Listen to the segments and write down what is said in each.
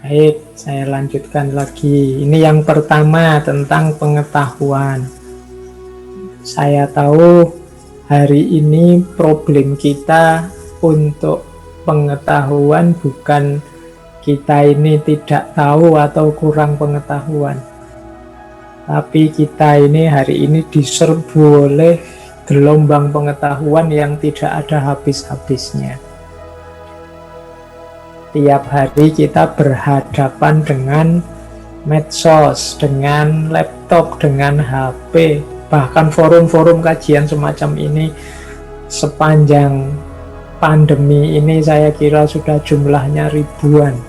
Baik, saya lanjutkan lagi. Ini yang pertama tentang pengetahuan. Saya tahu hari ini problem kita untuk pengetahuan bukan kita ini tidak tahu atau kurang pengetahuan. Tapi kita ini hari ini diserbu oleh gelombang pengetahuan yang tidak ada habis-habisnya. Tiap hari kita berhadapan dengan medsos, dengan laptop, dengan HP, bahkan forum-forum kajian semacam ini sepanjang pandemi ini saya kira sudah jumlahnya ribuan.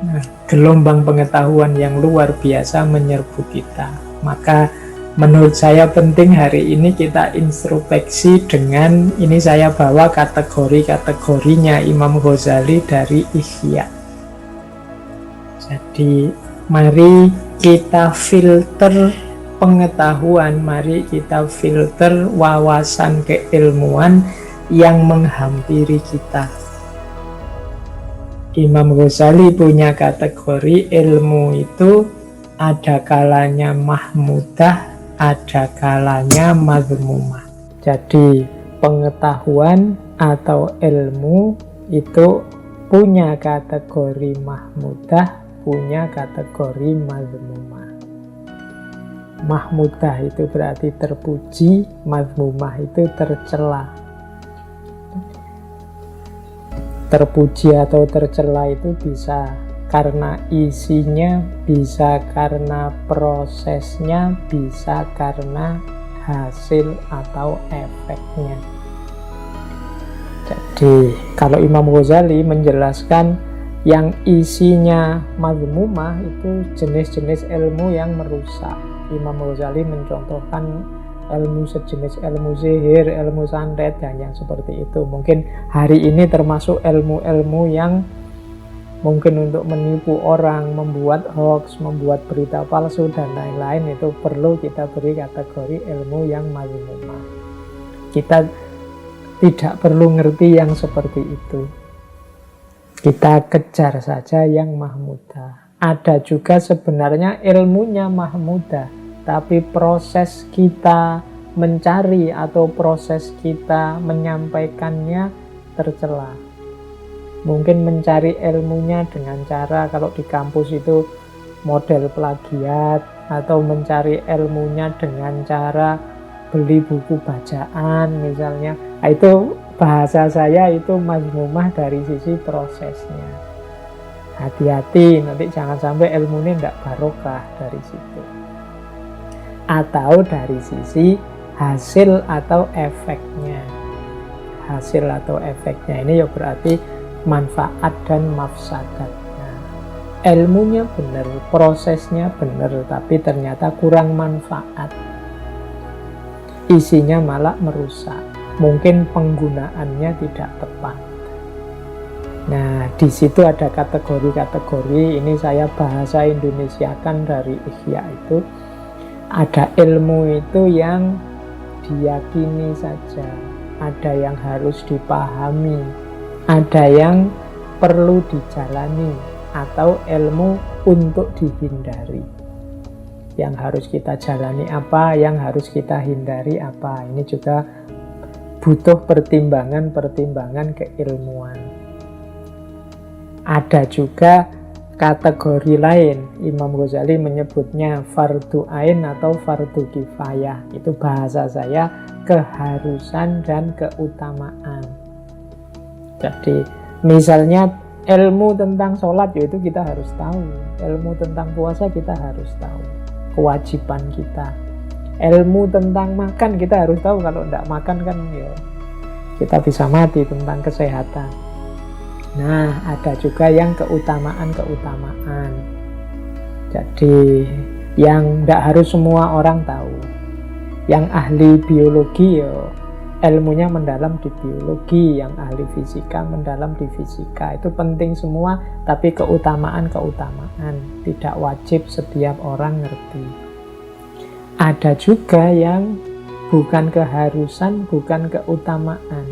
Nah, gelombang pengetahuan yang luar biasa menyerbu kita. Maka menurut saya penting hari ini kita introspeksi dengan, ini saya bawa kategori-kategorinya Imam Ghazali dari Ihya. Jadi mari kita filter pengetahuan, mari kita filter wawasan keilmuan yang menghampiri kita. Imam Ghazali punya kategori ilmu itu ada kalanya mahmudah, ada kalanya mazmumah. Jadi pengetahuan atau ilmu itu punya kategori mahmudah, punya kategori mazmumah. Mahmudah itu berarti terpuji, mazmumah itu tercela. Terpuji atau tercela itu bisa karena isinya, bisa karena prosesnya, bisa karena hasil atau efeknya. Jadi kalau Imam Ghazali menjelaskan yang isinya mazmumah itu jenis-jenis ilmu yang merusak. Imam Ghazali mencontohkan ilmu sejenis ilmu sihir, ilmu santet, dan yang seperti itu. Mungkin hari ini termasuk ilmu-ilmu yang mungkin untuk menipu orang, membuat hoax, membuat berita palsu, dan lain-lain. Itu perlu kita beri kategori ilmu yang mazmumah. Kita tidak perlu ngerti yang seperti itu. Kita kejar saja yang mahmudah. Ada juga sebenarnya ilmunya mahmudah, tapi proses kita mencari atau proses kita menyampaikannya tercela. Mungkin mencari ilmunya dengan cara, kalau di kampus itu model plagiat, atau mencari ilmunya dengan cara beli buku bacaan misalnya. Nah, itu bahasa saya itu mazmumah dari sisi prosesnya. Hati-hati, nanti jangan sampai ilmunya tidak barokah dari situ. Atau dari sisi hasil atau efeknya. Hasil atau efeknya ini ya berarti manfaat dan mafsadatnya. Ilmunya benar, prosesnya benar, tapi ternyata kurang manfaat. Isinya malah merusak. Mungkin penggunaannya tidak tepat. Nah, di situ ada kategori-kategori. Ini saya bahasa Indonesiakan dari Ihya itu. Ada ilmu itu yang diyakini saja, ada yang harus dipahami, ada yang perlu dijalani, atau ilmu untuk dihindari. Yang harus kita jalani apa, yang harus kita hindari apa. Ini juga butuh pertimbangan-pertimbangan keilmuan. Ada juga kategori lain, Imam Ghazali menyebutnya fardu ain atau fardu kifayah. Itu bahasa saya keharusan dan keutamaan. Jadi misalnya ilmu tentang sholat, yaitu kita harus tahu. Ilmu tentang puasa kita harus tahu, kewajiban kita. Ilmu tentang makan kita harus tahu, kalau tidak makan kan ya kita bisa mati, tentang kesehatan. Nah, ada juga yang keutamaan-keutamaan. Jadi yang tidak harus semua orang tahu. Yang ahli biologi ya ilmunya mendalam di biologi, yang ahli fisika mendalam di fisika. Itu penting semua, tapi keutamaan-keutamaan tidak wajib setiap orang ngerti. Ada juga yang bukan keharusan, bukan keutamaan,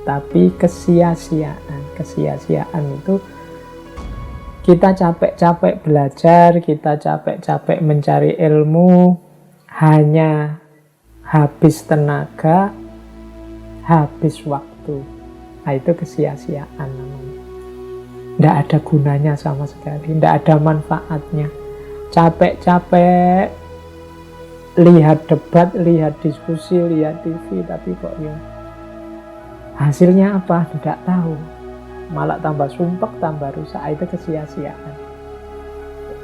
tapi kesia-siaan. Kesia-siaan itu Kita capek-capek belajar, kita capek-capek mencari ilmu, hanya habis tenaga, habis waktu. Nah, itu kesia-siaan namanya. Tidak ada gunanya sama sekali, tidak ada manfaatnya. Capek-capek lihat debat, lihat diskusi, lihat TV, tapi kok ya hasilnya apa? Tidak tahu. Malah tambah sumpek, tambah rusak. Itu kesia-siaan.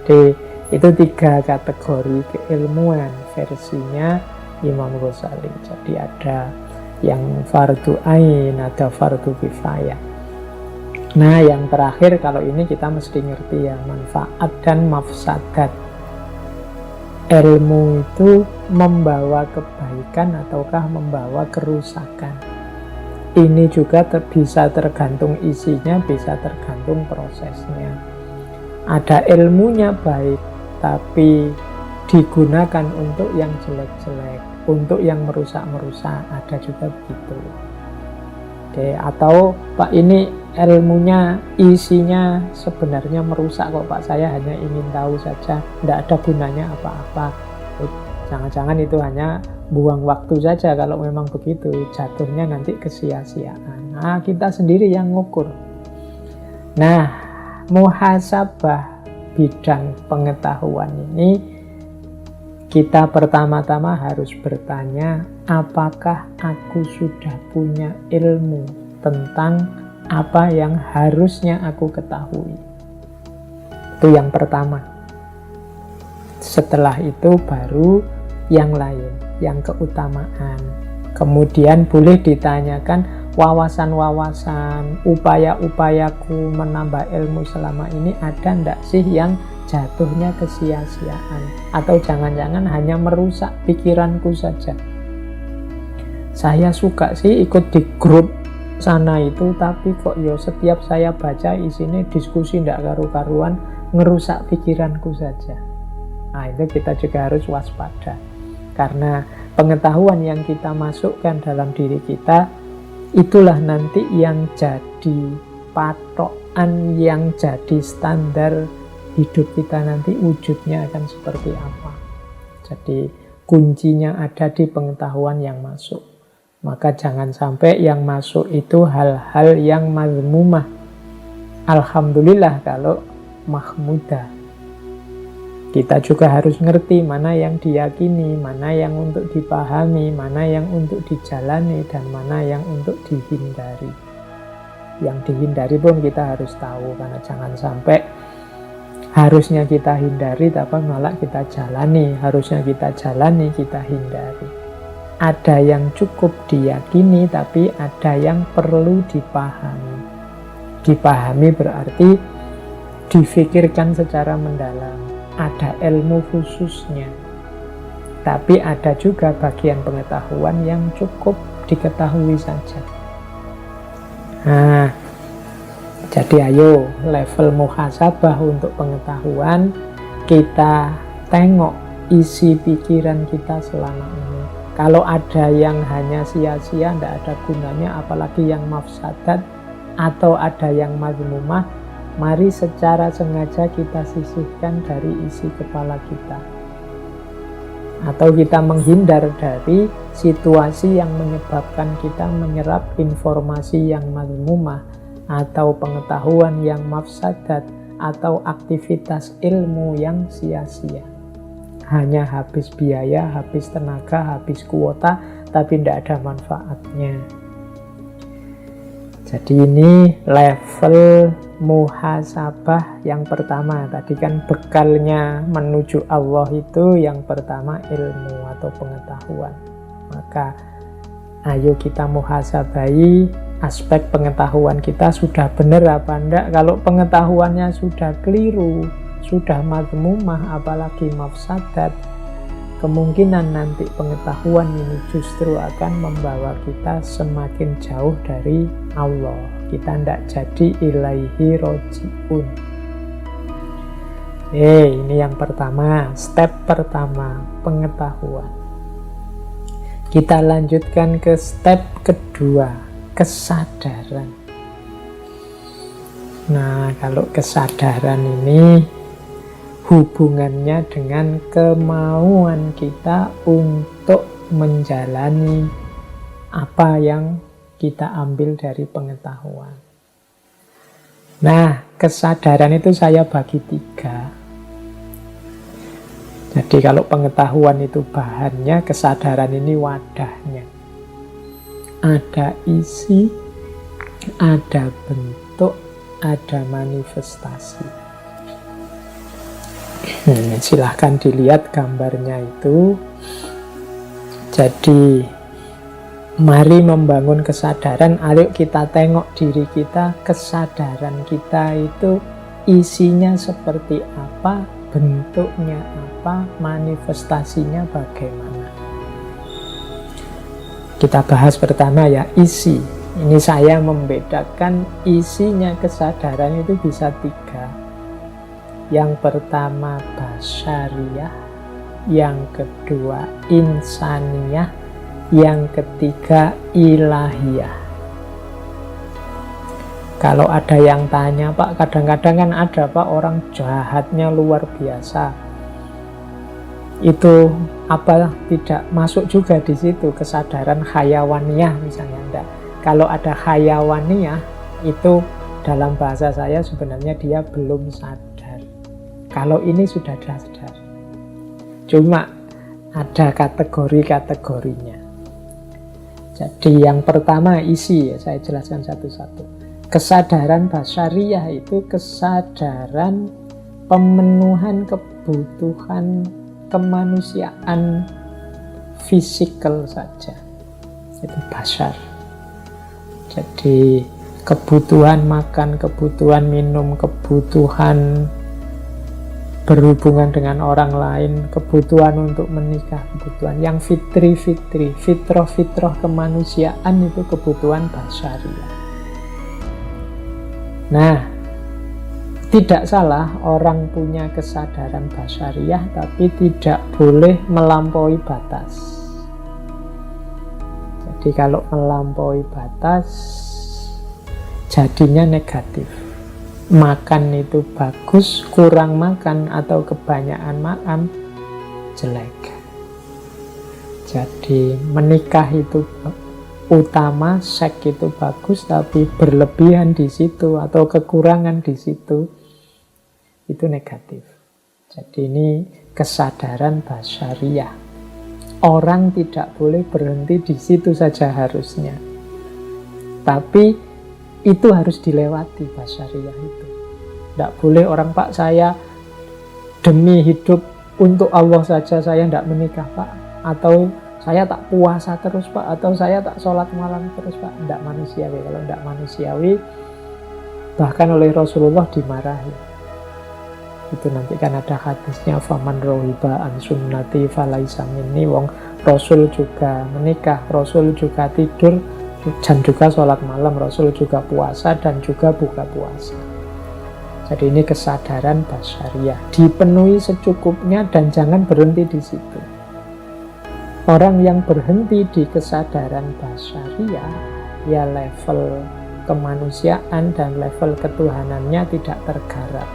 Jadi itu 3 kategori keilmuan versinya Imam Ghazali. Jadi ada yang fardu ain, ada fardu kifayah. Nah, yang terakhir kalau ini kita mesti ngerti ya, manfaat dan mafsadat. Ilmu itu membawa kebaikan ataukah membawa kerusakan. Ini juga bisa tergantung isinya, bisa tergantung prosesnya. Ada ilmunya baik, tapi digunakan untuk yang jelek-jelek, untuk yang merusak-merusak, ada juga begitu. Oke, atau Pak ini ilmunya, isinya sebenarnya merusak kok Pak, saya hanya ingin tahu saja, tidak ada gunanya apa-apa. Jangan-jangan itu hanya buang waktu saja. Kalau memang begitu, jatuhnya nanti kesia-siaan. Nah, kita sendiri yang ngukur. Nah, muhasabah bidang pengetahuan ini, kita pertama-tama harus bertanya, apakah aku sudah punya ilmu tentang apa yang harusnya aku ketahui? Itu yang pertama. Setelah itu baru yang lain, yang keutamaan. Kemudian boleh ditanyakan wawasan-wawasan, upaya-upayaku menambah ilmu selama ini ada ndak sih yang jatuhnya kesia-siaan, atau jangan-jangan hanya merusak pikiranku saja. Saya suka sih ikut di grup sana itu, tapi kok ya setiap saya baca isinya diskusi ndak karu-karuan, ngerusak pikiranku saja. Nah, itu kita juga harus waspada. Karena pengetahuan yang kita masukkan dalam diri kita, itulah nanti yang jadi patokan, yang jadi standar hidup kita nanti, wujudnya akan seperti apa. Jadi kuncinya ada di pengetahuan yang masuk. Maka jangan sampai yang masuk itu hal-hal yang mazmumah. Alhamdulillah kalau mahmudah. Kita juga harus ngerti mana yang diyakini, mana yang untuk dipahami, mana yang untuk dijalani, dan mana yang untuk dihindari. Yang dihindari pun kita harus tahu, karena jangan sampai harusnya kita hindari, tapi malah kita jalani. Harusnya kita jalani, kita hindari. Ada yang cukup diyakini, tapi ada yang perlu dipahami. Dipahami berarti difikirkan secara mendalam. Ada ilmu khususnya, tapi ada juga bagian pengetahuan yang cukup diketahui saja. Nah, jadi ayo level muhasabah untuk pengetahuan, kita tengok isi pikiran kita selama ini. Kalau ada yang hanya sia-sia, tidak ada gunanya, apalagi yang mafsadat, atau ada yang mazmumah, mari secara sengaja kita sisihkan dari isi kepala kita. Atau kita menghindar dari situasi yang menyebabkan kita menyerap informasi yang mazmumah, atau pengetahuan yang mafsadat, atau aktivitas ilmu yang sia-sia. Hanya habis biaya, habis tenaga, habis kuota, tapi tidak ada manfaatnya. Jadi ini level muhasabah yang pertama. Tadi kan bekalnya menuju Allah itu yang pertama ilmu atau pengetahuan. Maka ayo kita muhasabai aspek pengetahuan kita sudah benar apa enggak. Kalau pengetahuannya sudah keliru, sudah mazmumah, apalagi mafsadat, kemungkinan nanti pengetahuan ini justru akan membawa kita semakin jauh dari Allah. Kita tidak jadi ilaihi roji'un. Ini yang pertama, step pertama, pengetahuan. Kita lanjutkan ke step kedua, kesadaran. Nah, kalau kesadaran ini hubungannya dengan kemauan kita untuk menjalani apa yang kita ambil dari pengetahuan. Nah, kesadaran itu saya bagi 3. Jadi kalau pengetahuan itu bahannya, kesadaran ini wadahnya. Ada isi, ada bentuk, ada manifestasi. Silahkan dilihat gambarnya itu. Jadi mari membangun kesadaran. Ayo kita tengok diri kita. Kesadaran kita itu isinya seperti apa, bentuknya apa, manifestasinya bagaimana. Kita bahas pertama ya, isi. Ini saya membedakan isinya kesadaran itu bisa 3. Yang pertama basyariyah, yang kedua insaniyah, yang ketiga ilahiyah. Kalau ada yang tanya, Pak, kadang-kadang kan ada Pak orang jahatnya luar biasa. Itu apa tidak masuk juga di situ kesadaran hayawaniyah misalnya? Enggak. Kalau ada hayawaniyah itu dalam bahasa saya sebenarnya dia belum sadar. Kalau ini sudah sadar. Cuma ada kategori-kategorinya. Jadi yang pertama isi, ya saya jelaskan satu-satu. Kesadaran basyariyah itu kesadaran pemenuhan kebutuhan kemanusiaan fisikal saja. Itu basyar. Jadi kebutuhan makan, kebutuhan minum, kebutuhan berhubungan dengan orang lain, kebutuhan untuk menikah, kebutuhan yang fitri-fitri, fitrah-fitrah kemanusiaan itu kebutuhan basyariyah. Nah, tidak salah orang punya kesadaran basyariyah, tapi tidak boleh melampaui batas. Jadi kalau melampaui batas, jadinya negatif. Makan itu bagus, kurang makan atau kebanyakan makan, jelek. Jadi menikah itu utama, seks itu bagus, tapi berlebihan di situ atau kekurangan di situ, itu negatif. Jadi ini kesadaran basyariyah. Orang tidak boleh berhenti di situ saja harusnya. Tapi itu harus dilewati basyariyah itu. Tidak boleh orang, Pak, saya demi hidup untuk Allah saja saya tidak menikah, Pak. Atau saya tak puasa terus, Pak. Atau saya tak sholat malam terus, Pak. Tidak manusiawi. Kalau tidak manusiawi, bahkan oleh Rasulullah dimarahi. Itu nanti kan ada hadisnya, faman rohiba an sunnati falaisa minni. Wong Rasul juga menikah, Rasul juga tidur, dan juga sholat malam, Rasul juga puasa dan juga buka puasa. Jadi ini kesadaran basyariyah, dipenuhi secukupnya dan jangan berhenti di situ. Orang yang berhenti di kesadaran basyariyah, ya level kemanusiaan dan level ketuhanannya tidak tergarap.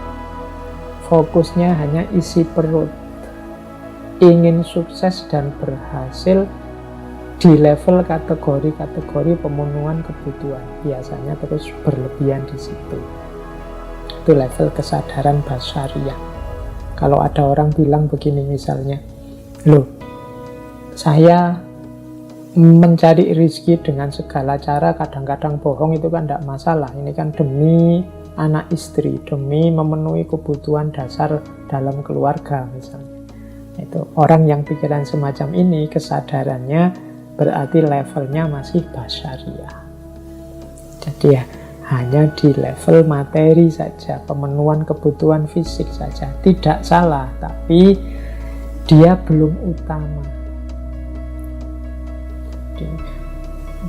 Fokusnya hanya isi perut, ingin sukses dan berhasil di level kategori-kategori pemenuhan kebutuhan, biasanya terus berlebihan di situ. Itu level kesadaran basyariyah. Kalau ada orang bilang begini misalnya, loh, saya mencari rezeki dengan segala cara, kadang-kadang bohong, itu kan tidak masalah. Ini kan demi anak istri, demi memenuhi kebutuhan dasar dalam keluarga misalnya. Itu orang yang pikiran semacam ini, kesadarannya berarti levelnya masih basyariyah. Jadi ya hanya di level materi saja, pemenuhan kebutuhan fisik saja. Tidak salah, tapi dia belum utama.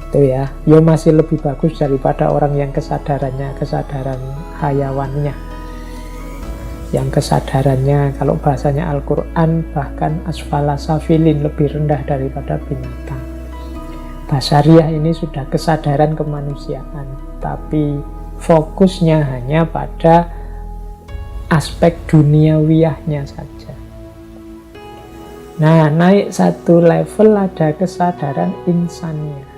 Itu ya, masih lebih bagus daripada orang yang kesadarannya kesadaran hayawannya, yang kesadarannya kalau bahasanya Al-Quran bahkan asfala safilin, lebih rendah daripada binatang. Basyariyah ini sudah kesadaran kemanusiaan, tapi fokusnya hanya pada aspek duniawiyahnya saja. Nah, naik satu level ada kesadaran insaniyah.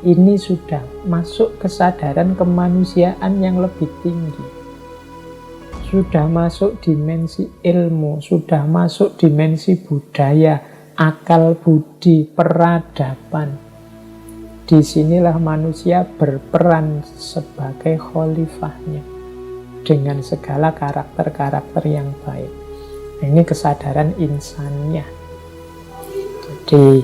Ini sudah masuk kesadaran kemanusiaan yang lebih tinggi. Sudah masuk dimensi ilmu, sudah masuk dimensi budaya, akal budi, peradaban. Disinilah manusia berperan sebagai khalifahnya dengan segala karakter-karakter yang baik. Ini kesadaran insaniyah. Jadi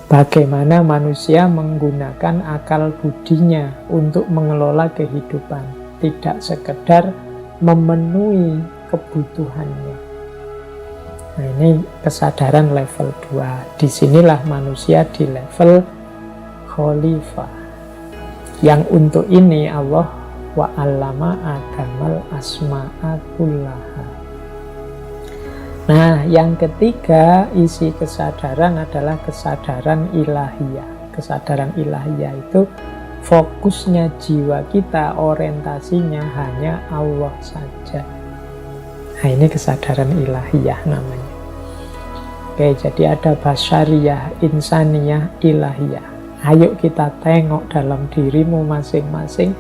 bagaimana manusia menggunakan akal budinya untuk mengelola kehidupan, tidak sekedar memenuhi kebutuhannya. Nah, ini kesadaran level 2. Disinilah manusia di level khalifah. Yang untuk ini Allah wa'allama Adamal asma'a kullaha. Nah, yang ketiga isi kesadaran adalah kesadaran ilahiyah. Kesadaran ilahiyah itu fokusnya jiwa kita, orientasinya hanya Allah saja. Nah, ini kesadaran ilahiyah namanya. Oke, jadi ada basyariyah, insaniyah, ilahiyah. Ayo kita tengok dalam dirimu masing-masing,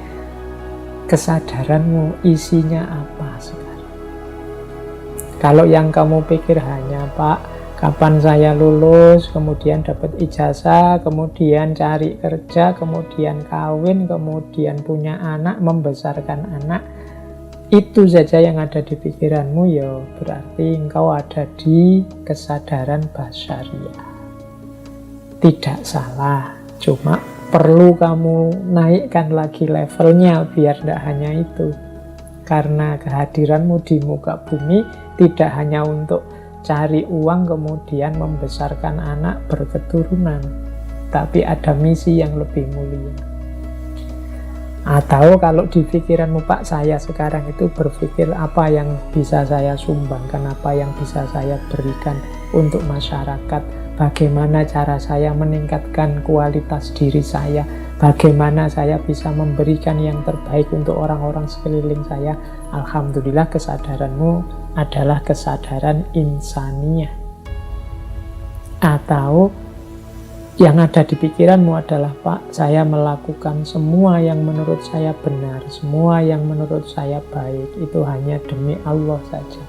kesadaranmu isinya apa sekarang. Kalau yang kamu pikir hanya, Pak, kapan saya lulus, kemudian dapat ijazah, kemudian cari kerja, kemudian kawin, kemudian punya anak, membesarkan anak, itu saja yang ada di pikiranmu, ya berarti engkau ada di kesadaran basyariyah. Tidak salah, cuma perlu kamu naikkan lagi levelnya biar tidak hanya itu. Karena kehadiranmu di muka bumi tidak hanya untuk cari uang kemudian membesarkan anak berketurunan, tapi ada misi yang lebih mulia. Atau kalau di pikiranmu, Pak, saya sekarang itu berpikir apa yang bisa saya sumbangkan, apa yang bisa saya berikan untuk masyarakat, bagaimana cara saya meningkatkan kualitas diri saya, bagaimana saya bisa memberikan yang terbaik untuk orang-orang sekeliling saya. Alhamdulillah, kesadaranmu adalah kesadaran insaniyah. Atau yang ada di pikiranmu adalah, Pak, saya melakukan semua yang menurut saya benar, semua yang menurut saya baik, itu hanya demi Allah saja.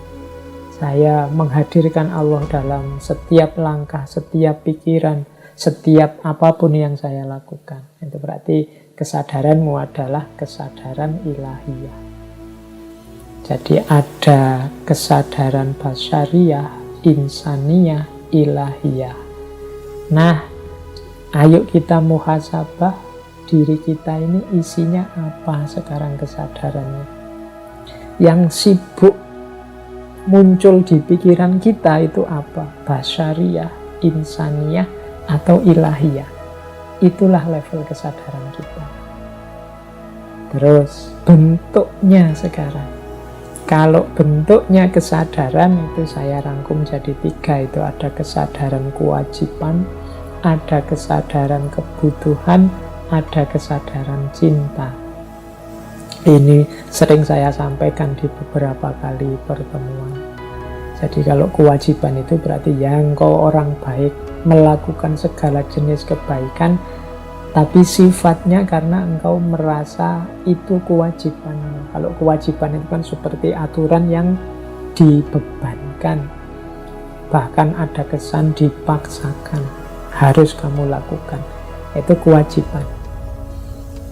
Saya menghadirkan Allah dalam setiap langkah, setiap pikiran, setiap apapun yang saya lakukan. Itu berarti kesadaranmu adalah kesadaran ilahiyah. Jadi ada kesadaran basyariyah, insaniyah, ilahiyah. Nah, ayo kita muhasabah diri kita ini isinya apa sekarang kesadarannya. Yang sibuk muncul di pikiran kita itu apa? Basyariyah, insaniyah, atau ilahiyah. Itulah level kesadaran kita. Terus bentuknya sekarang. Kalau bentuknya kesadaran itu saya rangkum jadi 3. Itu ada kesadaran kewajiban, ada kesadaran kebutuhan, ada kesadaran cinta. Ini sering saya sampaikan di beberapa kali pertemuan. Jadi kalau kewajiban itu berarti yang engkau orang baik, melakukan segala jenis kebaikan, tapi sifatnya karena engkau merasa itu kewajiban. Kalau kewajiban itu kan seperti aturan yang dibebankan, bahkan ada kesan dipaksakan, harus kamu lakukan. Itu kewajiban.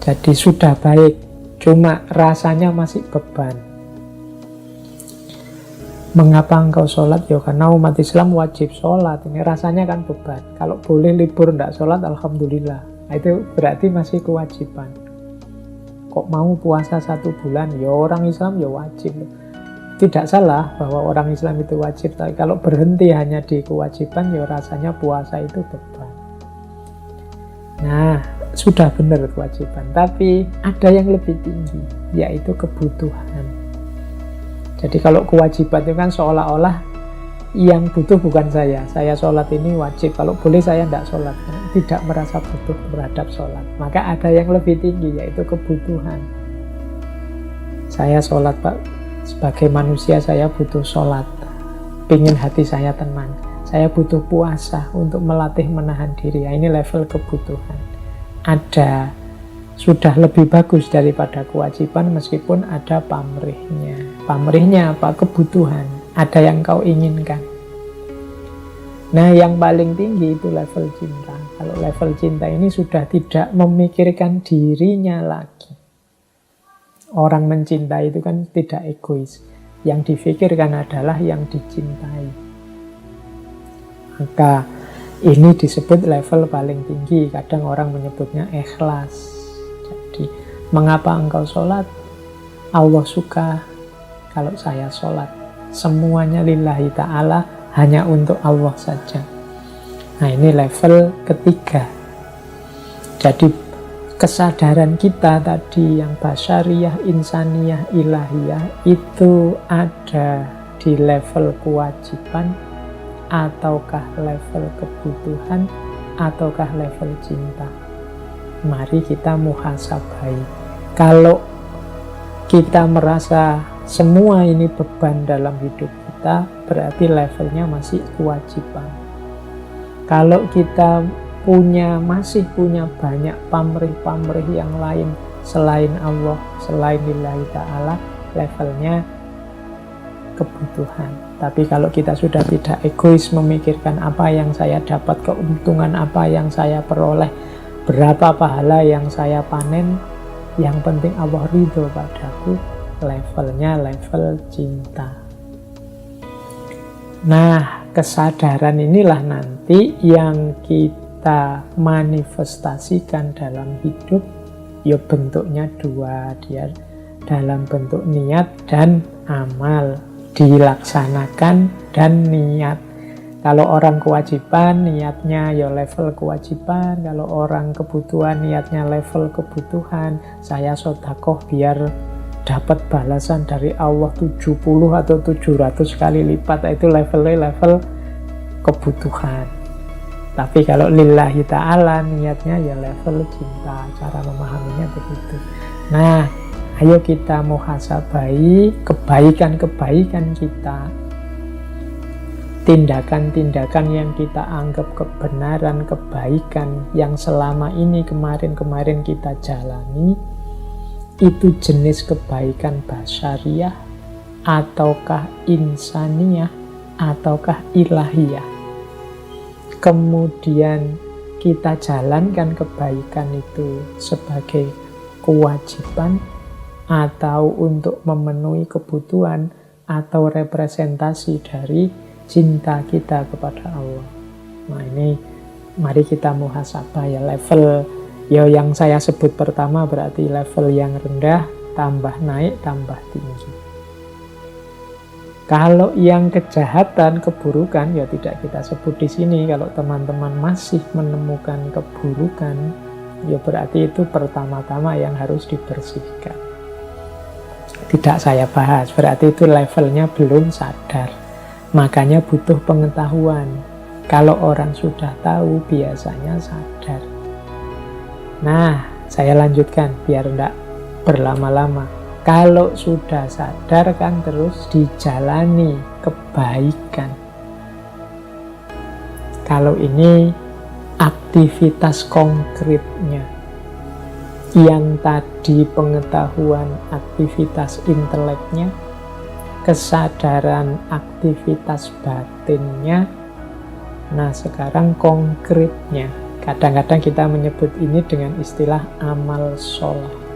Jadi sudah baik, cuma rasanya masih beban. Mengapa engkau sholat? Ya karena umat Islam wajib sholat. Ini rasanya kan beban. Kalau boleh libur tidak sholat, alhamdulillah. Itu berarti masih kewajiban. Kok mau puasa 1 bulan? Ya orang Islam ya wajib. Tidak salah bahwa orang Islam itu wajib, tapi kalau berhenti hanya di kewajiban, ya rasanya puasa itu beban. Nah, sudah benar kewajiban, tapi ada yang lebih tinggi, yaitu kebutuhan. Jadi kalau kewajiban itu kan seolah-olah yang butuh bukan saya sholat ini wajib, kalau boleh saya tidak sholat, tidak merasa butuh terhadap sholat. Maka ada yang lebih tinggi, yaitu kebutuhan. Saya sholat Pak, sebagai manusia saya butuh sholat, pingin hati saya tenang. Saya butuh puasa untuk melatih menahan diri. Ini level kebutuhan. Ada, sudah lebih bagus daripada kewajiban meskipun ada pamrihnya. Pamrihnya apa? Kebutuhan. Ada yang kau inginkan. Nah, yang paling tinggi itu level cinta. Kalau level cinta ini sudah tidak memikirkan dirinya lagi. Orang mencintai itu kan tidak egois. Yang difikirkan adalah yang dicintai. Maka ini disebut level paling tinggi. Kadang orang menyebutnya ikhlas. Jadi, mengapa engkau sholat? Allah suka kalau saya sholat. Semuanya lillahi ta'ala, hanya untuk Allah saja. Nah, ini level ketiga. Jadi, kesadaran kita tadi yang basyariyah, insaniyah, ilahiyah itu ada di level kewajiban, ataukah level kebutuhan, ataukah level cinta. Mari kita muhasabai. Kalau kita merasa semua ini beban dalam hidup kita, berarti levelnya masih kewajiban. Kalau kita masih punya banyak pamrih-pamrih yang lain selain Allah, selain lillahi ta'ala, levelnya kebutuhan. Tapi kalau kita sudah tidak egois memikirkan apa yang saya dapat, keuntungan apa yang saya peroleh, berapa pahala yang saya panen, yang penting Allah ridho padaku, levelnya level cinta. Nah, kesadaran inilah nanti yang kita manifestasikan dalam hidup. Ya bentuknya dua, dia dalam bentuk niat dan amal. Dilaksanakan dan niat. Kalau orang kewajiban, niatnya ya level kewajiban. Kalau orang kebutuhan, niatnya level kebutuhan. Saya sedekah biar dapat balasan dari Allah 70 atau 700 kali lipat. Itu levelnya level kebutuhan. Tapi kalau lillahi ta'ala, niatnya ya level cinta. Cara memahaminya begitu. Nah, ayo kita muhasabai kebaikan-kebaikan kita, tindakan-tindakan yang kita anggap kebenaran, kebaikan yang selama ini kemarin-kemarin kita jalani, itu jenis kebaikan basyariyah, ataukah insaniyah, ataukah ilahiyah. Kemudian kita jalankan kebaikan itu sebagai kewajiban, atau untuk memenuhi kebutuhan, atau representasi dari cinta kita kepada Allah. Nah, ini mari kita muhasabah ya, level ya yang saya sebut pertama berarti level yang rendah, tambah naik, tambah tinggi. Kalau yang kejahatan, keburukan ya tidak kita sebut di sini. Kalau teman-teman masih menemukan keburukan, ya berarti itu pertama-tama yang harus dibersihkan. Tidak saya bahas, berarti itu levelnya belum sadar. Makanya butuh pengetahuan. Kalau orang sudah tahu, biasanya sadar. Nah, saya lanjutkan biar tidak berlama-lama. Kalau sudah sadar kan terus dijalani kebaikan. Kalau ini aktivitas konkretnya. Yang tadi pengetahuan, aktivitas inteleknya, kesadaran, aktivitas batinnya. Nah, sekarang konkretnya. Kadang-kadang kita menyebut ini dengan istilah amal sholeh.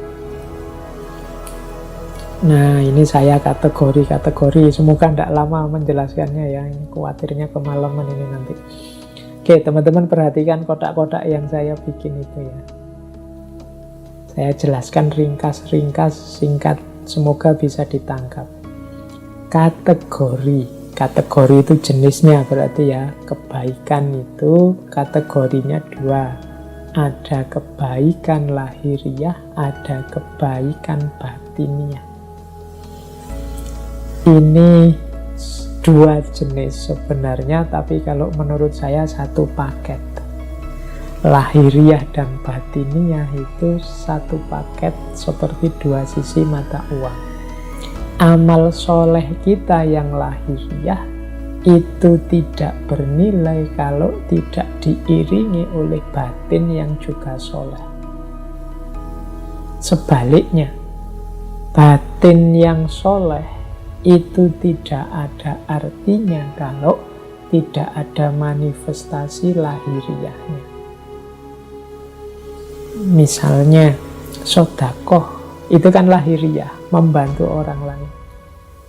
Nah, ini saya kategori. Semoga tidak lama menjelaskannya ya. Khawatirnya kemalaman ini nanti. Oke, teman-teman perhatikan kotak-kotak yang saya bikin itu ya. Saya jelaskan ringkas-ringkas, singkat, semoga bisa ditangkap. Kategori itu jenisnya berarti ya, kebaikan itu kategorinya dua. Ada kebaikan lahiriah, ada kebaikan batiniah. Ini dua jenis sebenarnya, tapi kalau menurut saya satu paket. Lahiriah dan batiniah itu satu paket seperti dua sisi mata uang. amal soleh kita yang lahiriah itu tidak bernilai kalau tidak diiringi oleh batin yang juga soleh. Sebaliknya, batin yang soleh itu tidak ada artinya kalau tidak ada manifestasi lahiriahnya. Misalnya, sedekah itu kan lahiriah, membantu orang lain.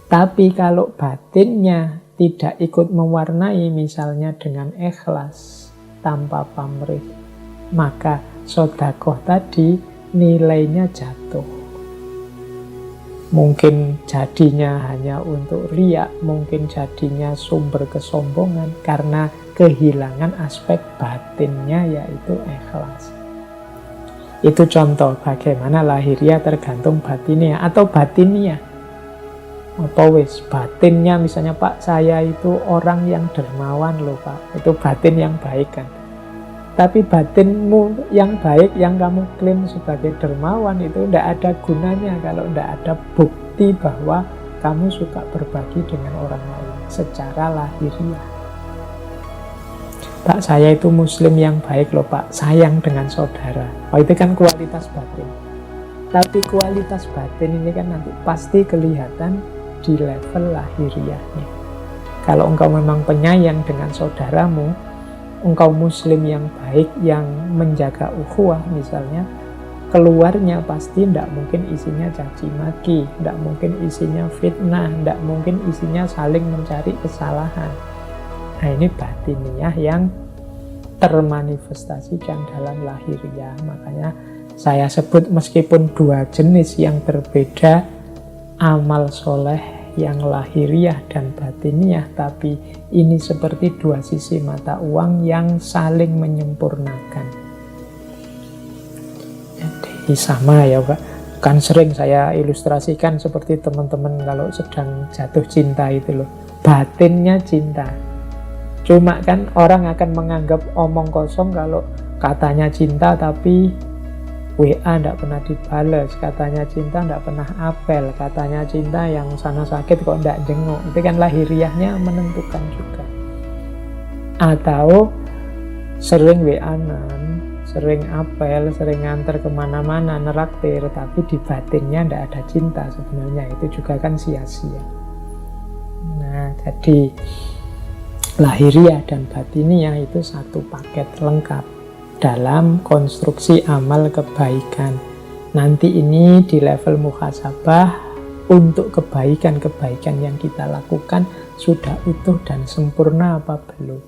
Tapi kalau batinnya tidak ikut mewarnai, misalnya dengan ikhlas tanpa pamrih, maka sedekah tadi nilainya jatuh. Mungkin jadinya hanya untuk riya, mungkin jadinya sumber kesombongan karena kehilangan aspek batinnya, yaitu ikhlas. Itu contoh bagaimana lahiriah tergantung batinnya atau batinnya. Apa wis batinnya, misalnya Pak, saya itu orang yang dermawan loh Pak, itu batin yang baik kan. Tapi batinmu yang baik yang kamu klaim sebagai dermawan itu tidak ada gunanya kalau tidak ada bukti bahwa kamu suka berbagi dengan orang lain secara lahiriah. Pak, saya itu muslim yang baik loh Pak, sayang dengan saudara. Oh, itu kan kualitas batin. Tapi kualitas batin ini kan nanti pasti kelihatan di level lahiriahnya. Kalau engkau memang penyayang dengan saudaramu, engkau muslim yang baik, yang menjaga ukhuwah misalnya, keluarnya pasti tidak mungkin isinya caci maki, tidak mungkin isinya fitnah, tidak mungkin isinya saling mencari kesalahan. Nah, ini batiniah yang termanifestasikan dalam lahiriah. Makanya saya sebut meskipun dua jenis yang berbeda, amal soleh yang lahiriah dan batiniah, tapi ini seperti dua sisi mata uang yang saling menyempurnakan. Jadi sama ya Pak, kan sering saya ilustrasikan seperti teman-teman kalau sedang jatuh cinta itu loh, batinnya cinta. Cuma kan orang akan menganggap omong kosong kalau katanya cinta tapi WA tidak pernah dibalas, katanya cinta tidak pernah apel, katanya cinta yang sana sakit kok tidak jenguk. Itu kan lahiriahnya menentukan juga. Atau sering WA-an, sering apel, sering nganter kemana-mana, neraktir, tapi di batinnya tidak ada cinta sebenarnya. Itu juga kan sia-sia. Nah, jadi lahiriah dan batiniah itu satu paket lengkap dalam konstruksi amal kebaikan. Nanti ini di level muhasabah, untuk kebaikan-kebaikan yang kita lakukan sudah utuh dan sempurna apa belum.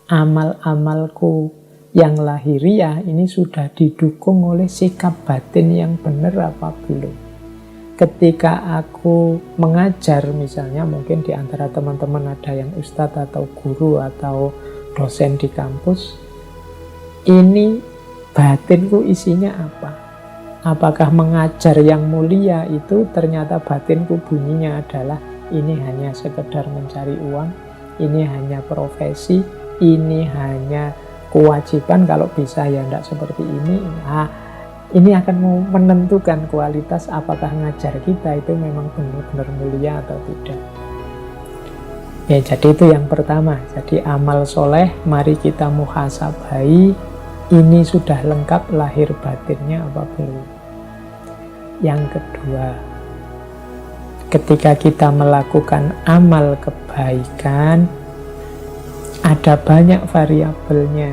Amal-amalku yang lahiriah ini sudah didukung oleh sikap batin yang benar apa belum. Ketika aku mengajar misalnya, mungkin di antara teman-teman ada yang ustadz atau guru atau dosen di kampus, ini batinku isinya apa? Apakah mengajar yang mulia itu ternyata batinku bunyinya adalah ini hanya sekedar mencari uang, ini hanya profesi, ini hanya kewajiban, kalau bisa ya tidak seperti ini. Nah, ini akan menentukan kualitas apakah ngajar kita itu memang benar-benar mulia atau tidak. Ya, jadi itu yang pertama. Jadi amal soleh, mari kita muhasabai. Ini sudah lengkap lahir batinnya apa belum? Yang kedua, ketika kita melakukan amal kebaikan, ada banyak variabelnya.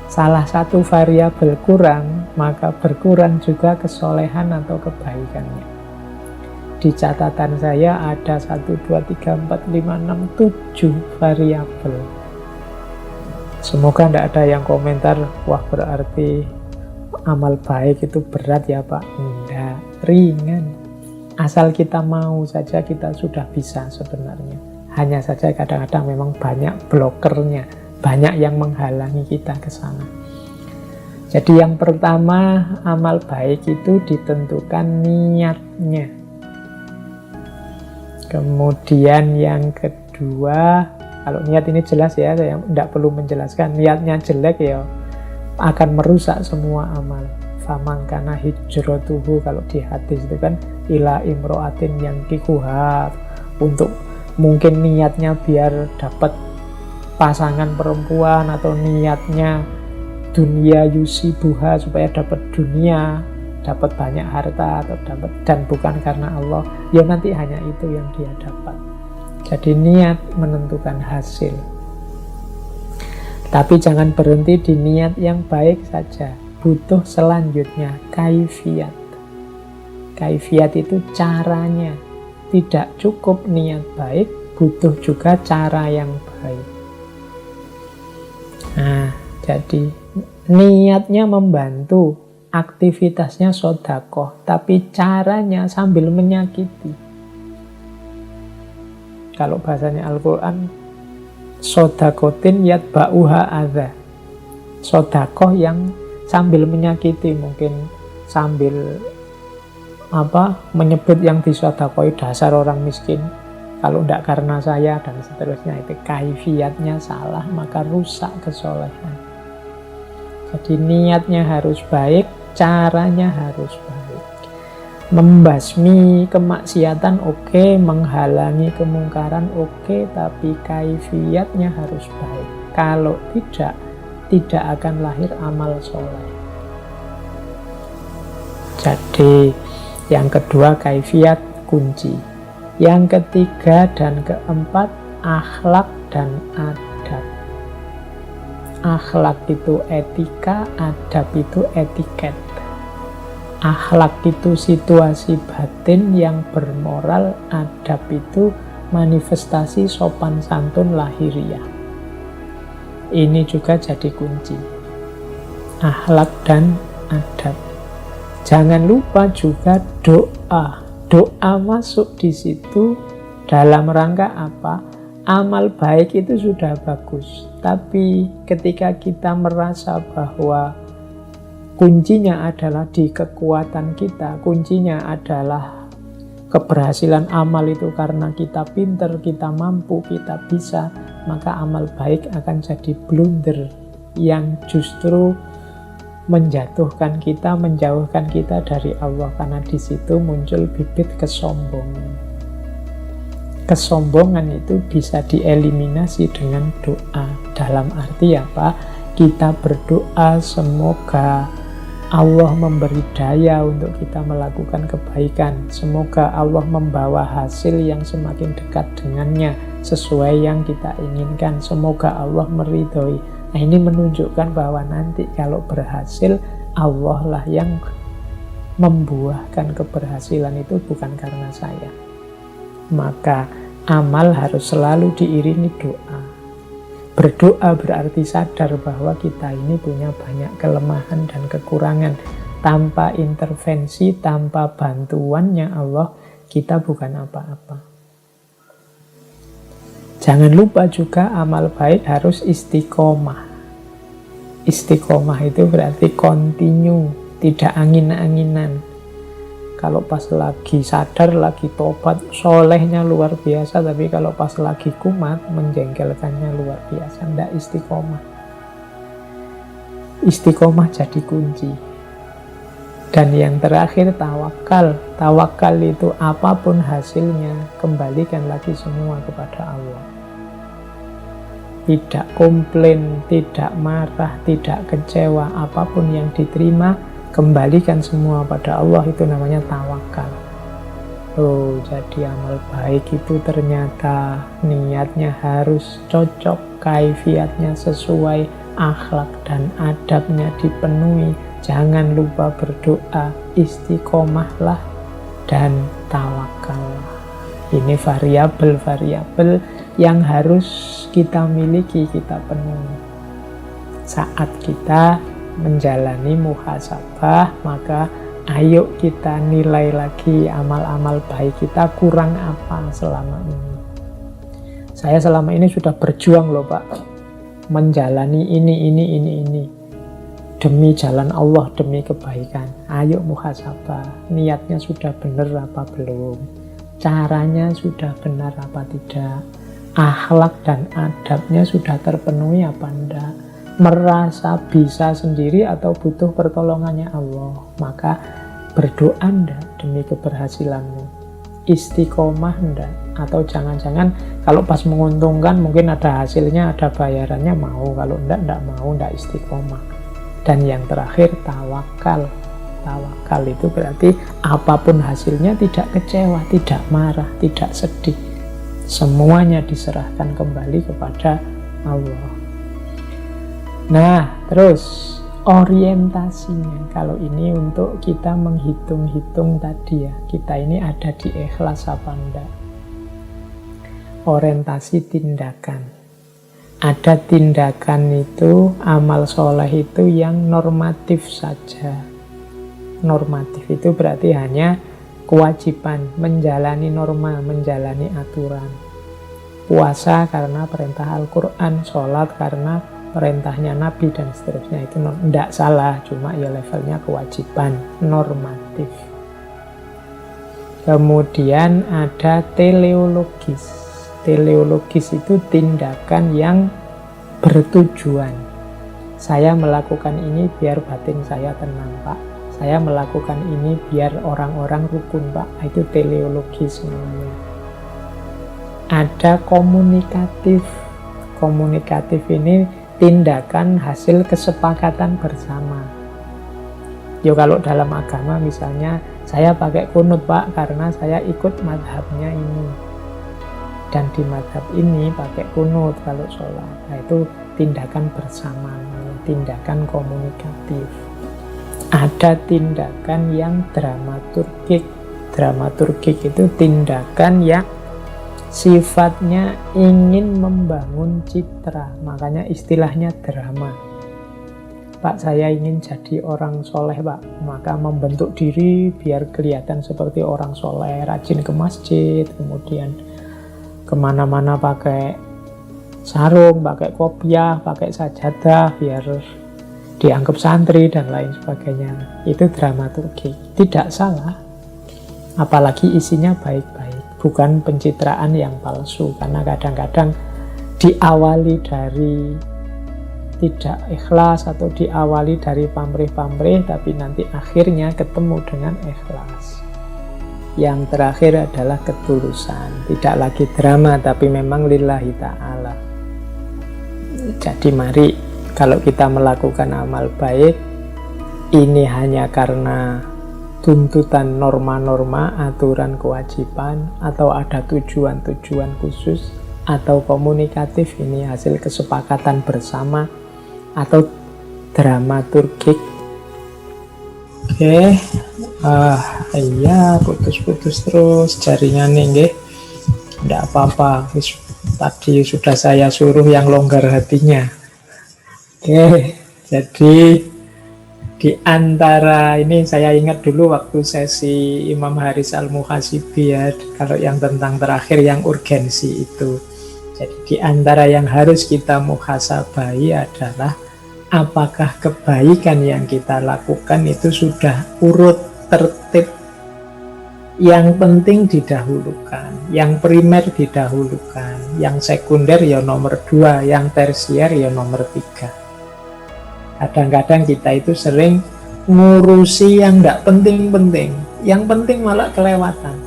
Salah satu variabel kurang, maka berkurang juga kesolehan atau kebaikannya. Di catatan saya ada 1, 2, 3, 4, 5, 6, 7 variabel. Semoga tidak ada yang komentar, wah berarti amal baik itu berat ya Pak. Enggak, ringan. Asal kita mau saja kita sudah bisa sebenarnya. Hanya saja kadang-kadang memang banyak blokernya, banyak yang menghalangi kita ke sana. Jadi yang pertama, amal baik itu ditentukan niatnya. Kemudian yang kedua, kalau niat ini jelas ya, saya tidak perlu menjelaskan. Niatnya jelek ya akan merusak semua amal. famangkana hijratuhu, kalau di hadis itu kan ila imro'atin yang kikuha, untuk mungkin niatnya biar dapat pasangan perempuan, atau niatnya dunia yusibuha, supaya dapat dunia, dapat banyak harta, atau dapat, dan bukan karena Allah, ya nanti hanya itu yang dia dapat. Jadi niat menentukan hasil. Tapi jangan berhenti di niat yang baik saja. Butuh selanjutnya kaifiyat. Kaifiyat itu caranya. Tidak cukup niat baik, butuh juga cara yang baik. Nah, jadi niatnya membantu, aktivitasnya sedekah, tapi caranya sambil menyakiti. Kalau bahasanya Al-Quran, sodakotin yatba'uha adha. Sodakoh yang sambil menyakiti, mungkin sambil menyebut yang disodakoi dasar orang miskin. Kalau tidak karena saya, dan seterusnya. Itu kaifiyatnya salah, maka rusak kesolehan. Jadi niatnya harus baik, caranya harus baik. Membasmi kemaksiatan oke, menghalangi kemungkaran oke, tapi kaifiyatnya harus baik. Kalau tidak akan lahir amal soleh. Jadi yang kedua kaifiyat kunci. Yang ketiga dan keempat akhlak dan adab. Akhlak itu etika, adab itu etiket. Akhlak itu situasi batin yang bermoral, adab itu manifestasi sopan santun lahiriah. Ini juga jadi kunci. Akhlak dan adab. Jangan lupa juga doa. Doa masuk di situ dalam rangka apa? Amal baik itu sudah bagus. Tapi ketika kita merasa bahwa kuncinya adalah di kekuatan kita, kuncinya adalah keberhasilan amal itu karena kita pinter, kita mampu, kita bisa, maka amal baik akan jadi blunder yang justru menjatuhkan kita, menjauhkan kita dari Allah, karena di situ muncul bibit kesombongan. Kesombongan itu bisa dieliminasi dengan doa. Dalam arti apa? Kita berdoa semoga Allah memberi daya untuk kita melakukan kebaikan. Semoga Allah membawa hasil yang semakin dekat dengannya, sesuai yang kita inginkan. Semoga Allah meridhoi. Nah, ini menunjukkan bahwa nanti kalau berhasil, Allah lah yang membuahkan keberhasilan itu, bukan karena saya. Maka amal harus selalu diiringi doa. Berdoa berarti sadar bahwa kita ini punya banyak kelemahan dan kekurangan. Tanpa intervensi, tanpa bantuannya Allah, kita bukan apa-apa. Jangan lupa juga amal baik harus istiqomah. Istiqomah itu berarti continue, tidak angin-anginan. Kalau pas lagi sadar, lagi tobat, solehnya luar biasa. Tapi kalau pas lagi kumat, menjengkelkannya luar biasa. Tidak istiqomah. Istiqomah jadi kunci. Dan yang terakhir tawakal. Tawakal itu apapun hasilnya, kembalikan lagi semua kepada Allah. Tidak komplain, tidak marah, tidak kecewa. Apapun yang diterima, kembalikan semua pada Allah, itu namanya tawakal. Oh, jadi amal baik itu ternyata niatnya harus cocok, kaifiatnya sesuai, akhlak dan adabnya dipenuhi. Jangan lupa berdoa, istiqomahlah, dan tawakallah. Ini variabel-variabel yang harus kita miliki, kita penuhi. Saat kita menjalani muhasabah, maka ayo kita nilai lagi amal-amal baik kita kurang apa selama ini. Saya selama ini sudah berjuang loh Pak, menjalani ini demi jalan Allah, demi kebaikan. Ayo muhasabah, niatnya sudah benar apa belum, caranya sudah benar apa tidak, akhlak dan adabnya sudah terpenuhi apa enggak. merasa bisa sendiri atau butuh pertolongannya Allah, maka berdoa ndak demi keberhasilanmu, istiqomah ndak, atau jangan-jangan kalau pas menguntungkan mungkin ada hasilnya, ada bayarannya mau, kalau ndak mau, ndak istiqomah. Dan yang terakhir tawakal. Tawakal itu berarti apapun hasilnya tidak kecewa, tidak marah, tidak sedih, semuanya diserahkan kembali kepada Allah. Nah, terus orientasinya, kalau ini untuk kita menghitung-hitung tadi ya, kita ini ada di ikhlas apa enggak. Orientasi tindakan. Ada tindakan itu, amal soleh itu yang normatif saja. Normatif itu berarti hanya kewajiban, menjalani norma, menjalani aturan. Puasa karena perintah Al-Quran, sholat karena perintahnya Nabi, dan seterusnya. Itu tidak salah, cuma ya levelnya kewajiban, normatif. Kemudian ada teleologis. Teleologis itu tindakan yang bertujuan. Saya melakukan ini biar batin saya tenang, Pak. Saya melakukan ini biar orang-orang rukun, Pak. Itu teleologis namanya. Ada komunikatif. Komunikatif ini tindakan hasil kesepakatan bersama. Yo, kalau dalam agama misalnya saya pakai kunut, Pak, karena saya ikut madhabnya ini. Dan di madhab ini pakai kunut kalau sholat. Nah, itu tindakan bersama, tindakan komunikatif. Ada tindakan yang dramaturgik. Dramaturgik itu tindakan yang sifatnya ingin membangun citra, makanya istilahnya drama. Pak, saya ingin jadi orang soleh, Pak, maka membentuk diri biar kelihatan seperti orang soleh, rajin ke masjid, kemudian kemana-mana pakai sarung, pakai kopiah, pakai sajadah biar dianggap santri dan lain sebagainya. Itu dramaturgi, tidak salah, apalagi isinya baik-baik, bukan pencitraan yang palsu. Karena kadang-kadang diawali dari tidak ikhlas atau diawali dari pamrih-pamrih, tapi nanti akhirnya ketemu dengan ikhlas. Yang terakhir adalah ketulusan, tidak lagi drama tapi memang lillahi ta'ala. Jadi mari, kalau kita melakukan amal baik, ini hanya karena tuntutan norma-norma, aturan kewajiban, atau ada tujuan-tujuan khusus, atau komunikatif, ini hasil kesepakatan bersama, atau dramaturgik. Oke, iya, putus-putus terus jaringannya, nggih. Tidak apa-apa, tadi sudah saya suruh yang longgar hatinya. Oke, jadi di antara ini saya ingat dulu waktu sesi Imam Haris Al-Muhasibi ya, kalau yang tentang terakhir yang urgensi itu. Jadi di antara yang harus kita muhasabahi adalah apakah kebaikan yang kita lakukan itu sudah urut tertib, yang penting didahulukan, yang primer didahulukan, yang sekunder ya nomor 2, yang tersier ya nomor 3. Kadang-kadang kita itu sering ngurusi yang tidak penting-penting, yang penting malah kelewatan.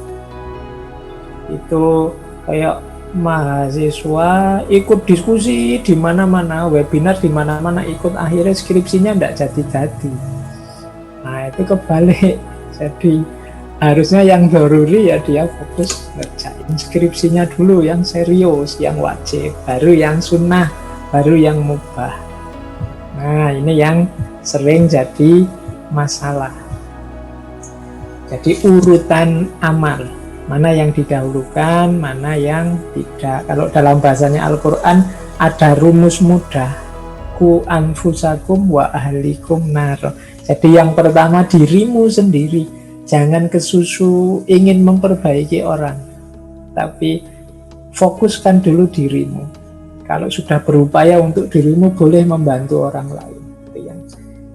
Itu kayak mahasiswa ikut diskusi di mana-mana, webinar di mana-mana ikut, akhirnya skripsinya tidak jadi-jadi. Nah, itu kebalik. Jadi harusnya yang doruri ya dia fokus ngerjain skripsinya dulu, yang serius, yang wajib, baru yang sunnah, baru yang mubah. Nah, ini yang sering jadi masalah. Jadi urutan amal, mana yang didahulukan, mana yang tidak. Kalau dalam bahasanya Al-Quran ada rumus mudah, ku anfusakum wa ahlikum nar. Jadi yang pertama dirimu sendiri, jangan kesusu ingin memperbaiki orang, tapi fokuskan dulu dirimu. Kalau sudah berupaya untuk dirimu, boleh membantu orang lain. Itu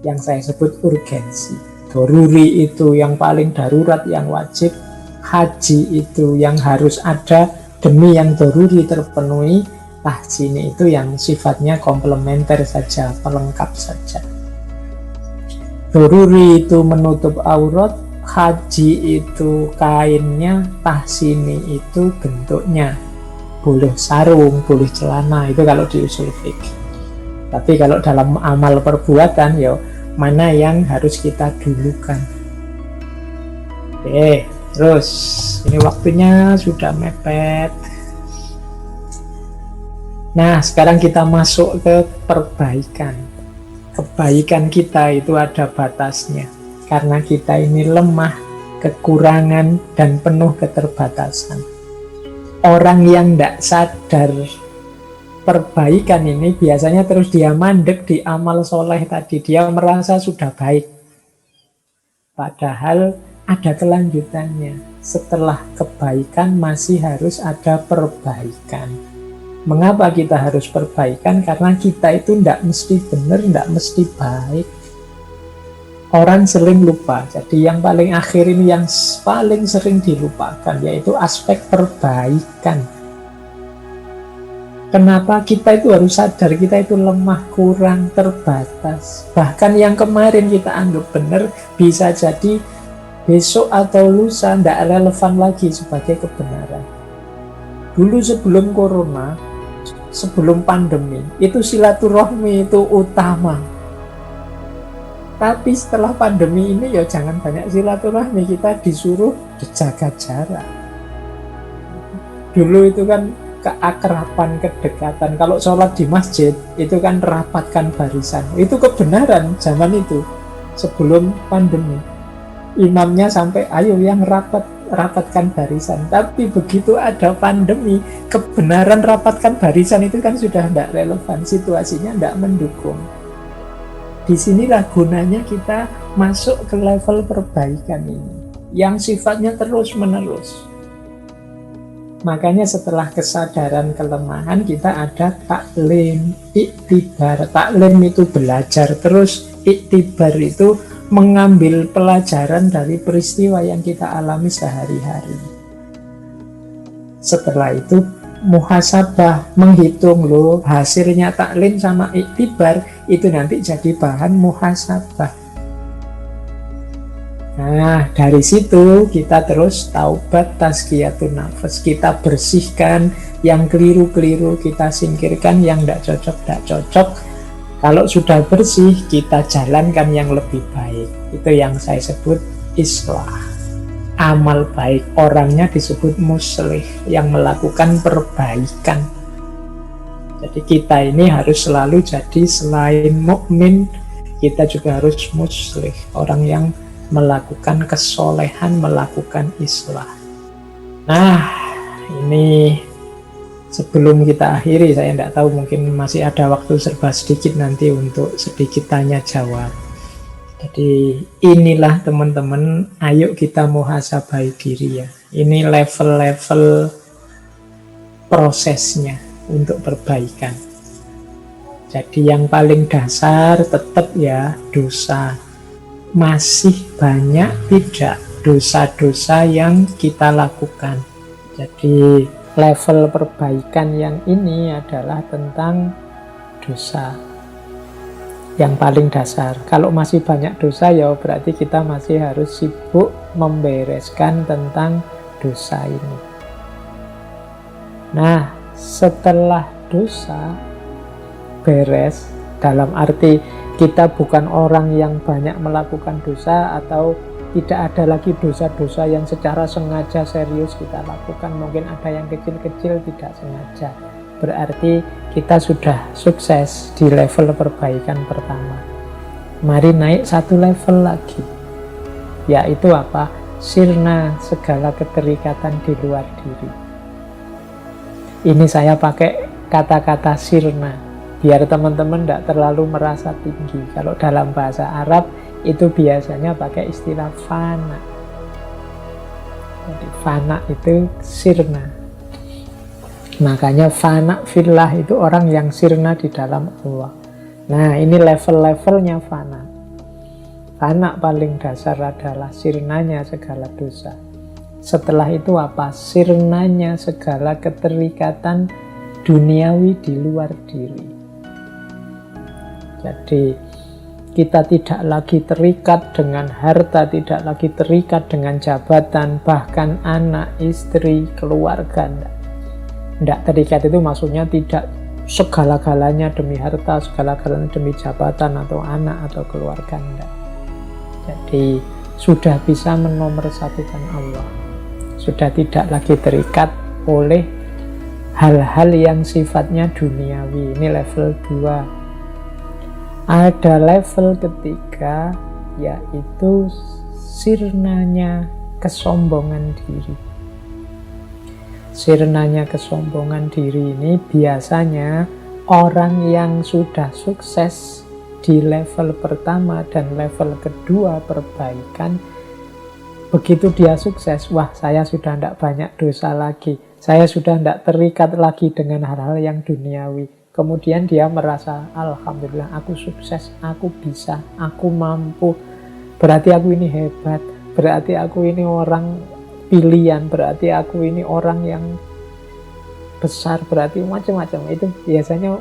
yang saya sebut urgensi. Doruri itu yang paling darurat, yang wajib. Haji itu yang harus ada demi yang doruri terpenuhi. tahsini itu yang sifatnya komplementer saja, pelengkap saja. Doruri itu menutup aurat, haji itu kainnya, tahsini itu bentuknya. Boleh sarung, boleh celana, itu kalau di usul fikih. Tapi kalau dalam amal perbuatan, ya mana yang harus kita dulukan. Oke, terus ini waktunya sudah mepet. Nah, sekarang kita masuk ke perbaikan. Kebaikan kita itu ada batasnya. Karena kita ini lemah, kekurangan, dan penuh keterbatasan. Orang yang tidak sadar perbaikan ini biasanya terus dia mandek di amal soleh tadi. Dia merasa sudah baik. Padahal ada kelanjutannya. Setelah kebaikan masih harus ada perbaikan. Mengapa kita harus perbaikan? Karena kita itu tidak mesti benar, tidak mesti baik. Orang sering lupa. Jadi yang paling akhir ini yang paling sering dilupakan, yaitu aspek perbaikan. Kenapa kita itu harus sadar kita itu lemah, kurang, terbatas. Bahkan yang kemarin kita anggap benar bisa jadi besok atau lusa tidak relevan lagi sebagai kebenaran. Dulu sebelum corona, sebelum pandemi, itu silaturahmi itu utama. Tapi setelah pandemi ini ya jangan banyak silaturahmi, kita disuruh dijaga jarak. Dulu itu kan keakraban, kedekatan. Kalau sholat di masjid itu kan rapatkan barisan. Itu kebenaran zaman itu sebelum pandemi. Imamnya sampai ayo yang rapatkan barisan. Tapi begitu ada pandemi, kebenaran rapatkan barisan itu kan sudah tidak relevan, situasinya tidak mendukung. Disinilah gunanya kita masuk ke level perbaikan ini yang sifatnya terus menerus. Makanya setelah kesadaran kelemahan kita ada taklim, iktibar. Taklim itu belajar terus, iktibar itu mengambil pelajaran dari peristiwa yang kita alami sehari-hari. Setelah itu muhasabah, menghitung loh hasilnya taklim sama iktibar itu nanti jadi bahan muhasabah. Nah, dari situ kita terus taubat, tazkiyatun nafas. Kita bersihkan yang keliru-keliru, kita singkirkan yang tidak cocok. Kalau sudah bersih, kita jalankan yang lebih baik. Itu yang saya sebut islah. Amal baik, orangnya disebut muslih, yang melakukan perbaikan. Jadi kita ini harus selalu jadi selain mukmin, kita juga harus muslih, orang yang melakukan kesolehan, melakukan islah. Nah, ini sebelum kita akhiri, saya tidak tahu, mungkin masih ada waktu serba sedikit nanti untuk sedikit tanya jawab. Jadi inilah teman-teman, ayo kita muhasabai diri ya. Ini level-level prosesnya untuk perbaikan. Jadi yang paling dasar tetap ya dosa. Masih banyak tidak dosa-dosa yang kita lakukan. Jadi level perbaikan yang ini adalah tentang dosa yang paling dasar. Kalau masih banyak dosa ya berarti kita masih harus sibuk membereskan tentang dosa ini. Nah, setelah dosa beres, dalam arti kita bukan orang yang banyak melakukan dosa atau tidak ada lagi dosa-dosa yang secara sengaja serius kita lakukan. Mungkin ada yang kecil-kecil tidak sengaja. Berarti kita sudah sukses di level perbaikan pertama. Mari naik satu level lagi. Yaitu apa? Sirna segala keterikatan di luar diri. Ini saya pakai kata-kata sirna biar teman-teman tidak terlalu merasa tinggi. Kalau dalam bahasa Arab itu biasanya pakai istilah fana. Jadi fana itu sirna. Makanya fana fillah itu orang yang sirna di dalam Allah. Nah, ini level-levelnya fana. Fana paling dasar adalah sirnanya segala dosa. Setelah itu apa? Sirnanya segala keterikatan duniawi di luar diri. Jadi kita tidak lagi terikat dengan harta, tidak lagi terikat dengan jabatan, bahkan anak, istri, keluarga. Tidak terikat itu maksudnya tidak segala-galanya demi harta, segala-galanya demi jabatan atau anak atau keluarga. Tidak. Jadi sudah bisa menomorsatukan Allah. Sudah tidak lagi terikat oleh hal-hal yang sifatnya duniawi. Ini level 2. Ada level ketiga, yaitu sirnanya kesombongan diri. Sirnanya kesombongan diri ini biasanya orang yang sudah sukses di level pertama dan level kedua perbaikan, begitu dia sukses, wah saya sudah tidak banyak dosa lagi, saya sudah tidak terikat lagi dengan hal-hal yang duniawi. Kemudian dia merasa, alhamdulillah aku sukses, aku bisa, aku mampu, berarti aku ini hebat, berarti aku ini orang pilihan, berarti aku ini orang yang besar, berarti macam-macam. Itu biasanya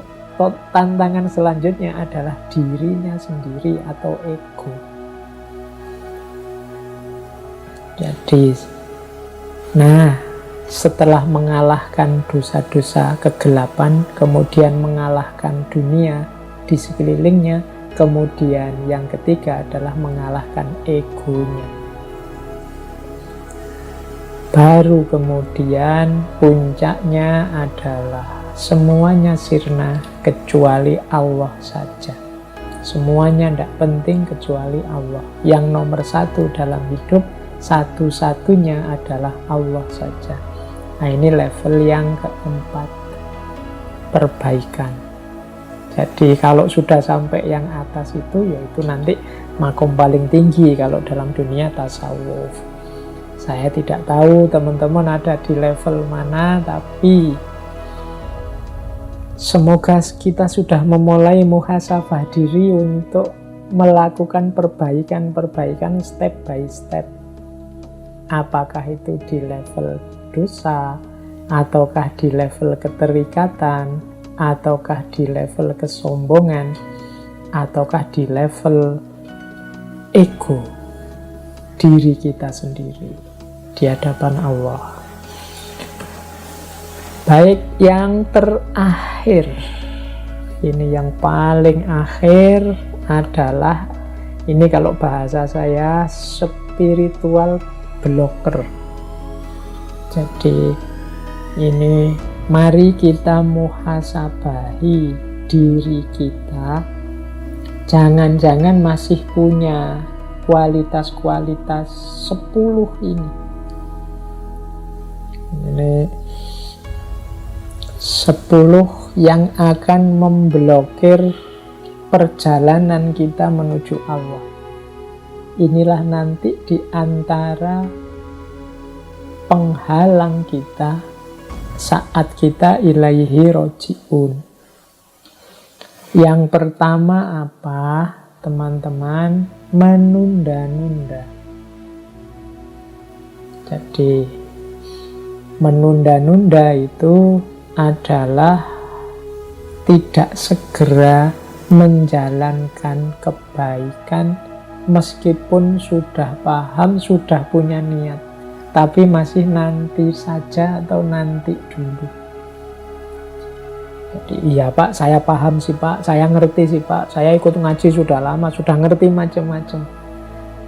tantangan selanjutnya adalah dirinya sendiri atau ego. Jadi, setelah mengalahkan dosa-dosa kegelapan, kemudian mengalahkan dunia di sekelilingnya, kemudian yang ketiga adalah mengalahkan egonya. Baru kemudian puncaknya adalah semuanya sirna kecuali Allah saja. Semuanya tidak penting kecuali Allah. Yang nomor satu dalam hidup, satu-satunya adalah Allah saja. Nah, ini level yang keempat, perbaikan. Jadi kalau sudah sampai yang atas itu, yaitu nanti makom paling tinggi kalau dalam dunia tasawuf. Saya tidak tahu teman-teman ada di level mana, tapi semoga kita sudah memulai muhasabah diri untuk melakukan perbaikan-perbaikan step by step. Apakah itu di level dosa, ataukah di level keterikatan, ataukah di level kesombongan, ataukah di level ego diri kita sendiri di hadapan Allah. Baik, yang terakhir, ini yang paling akhir adalah, ini kalau bahasa saya spiritual blocker. Jadi ini mari kita muhasabahi diri kita. Jangan-jangan masih punya kualitas-kualitas 10 ini. Ini 10 yang akan memblokir perjalanan kita menuju Allah. Inilah nanti di antara penghalang kita saat kita ilaihi roji'un. Yang pertama apa, teman-teman? Menunda-nunda. Jadi menunda-nunda itu adalah tidak segera menjalankan kebaikan meskipun sudah paham, sudah punya niat, tapi masih nanti saja atau nanti dulu. Jadi iya Pak, saya paham sih Pak, saya ngerti sih Pak, saya ikut ngaji sudah lama, sudah ngerti macam-macam.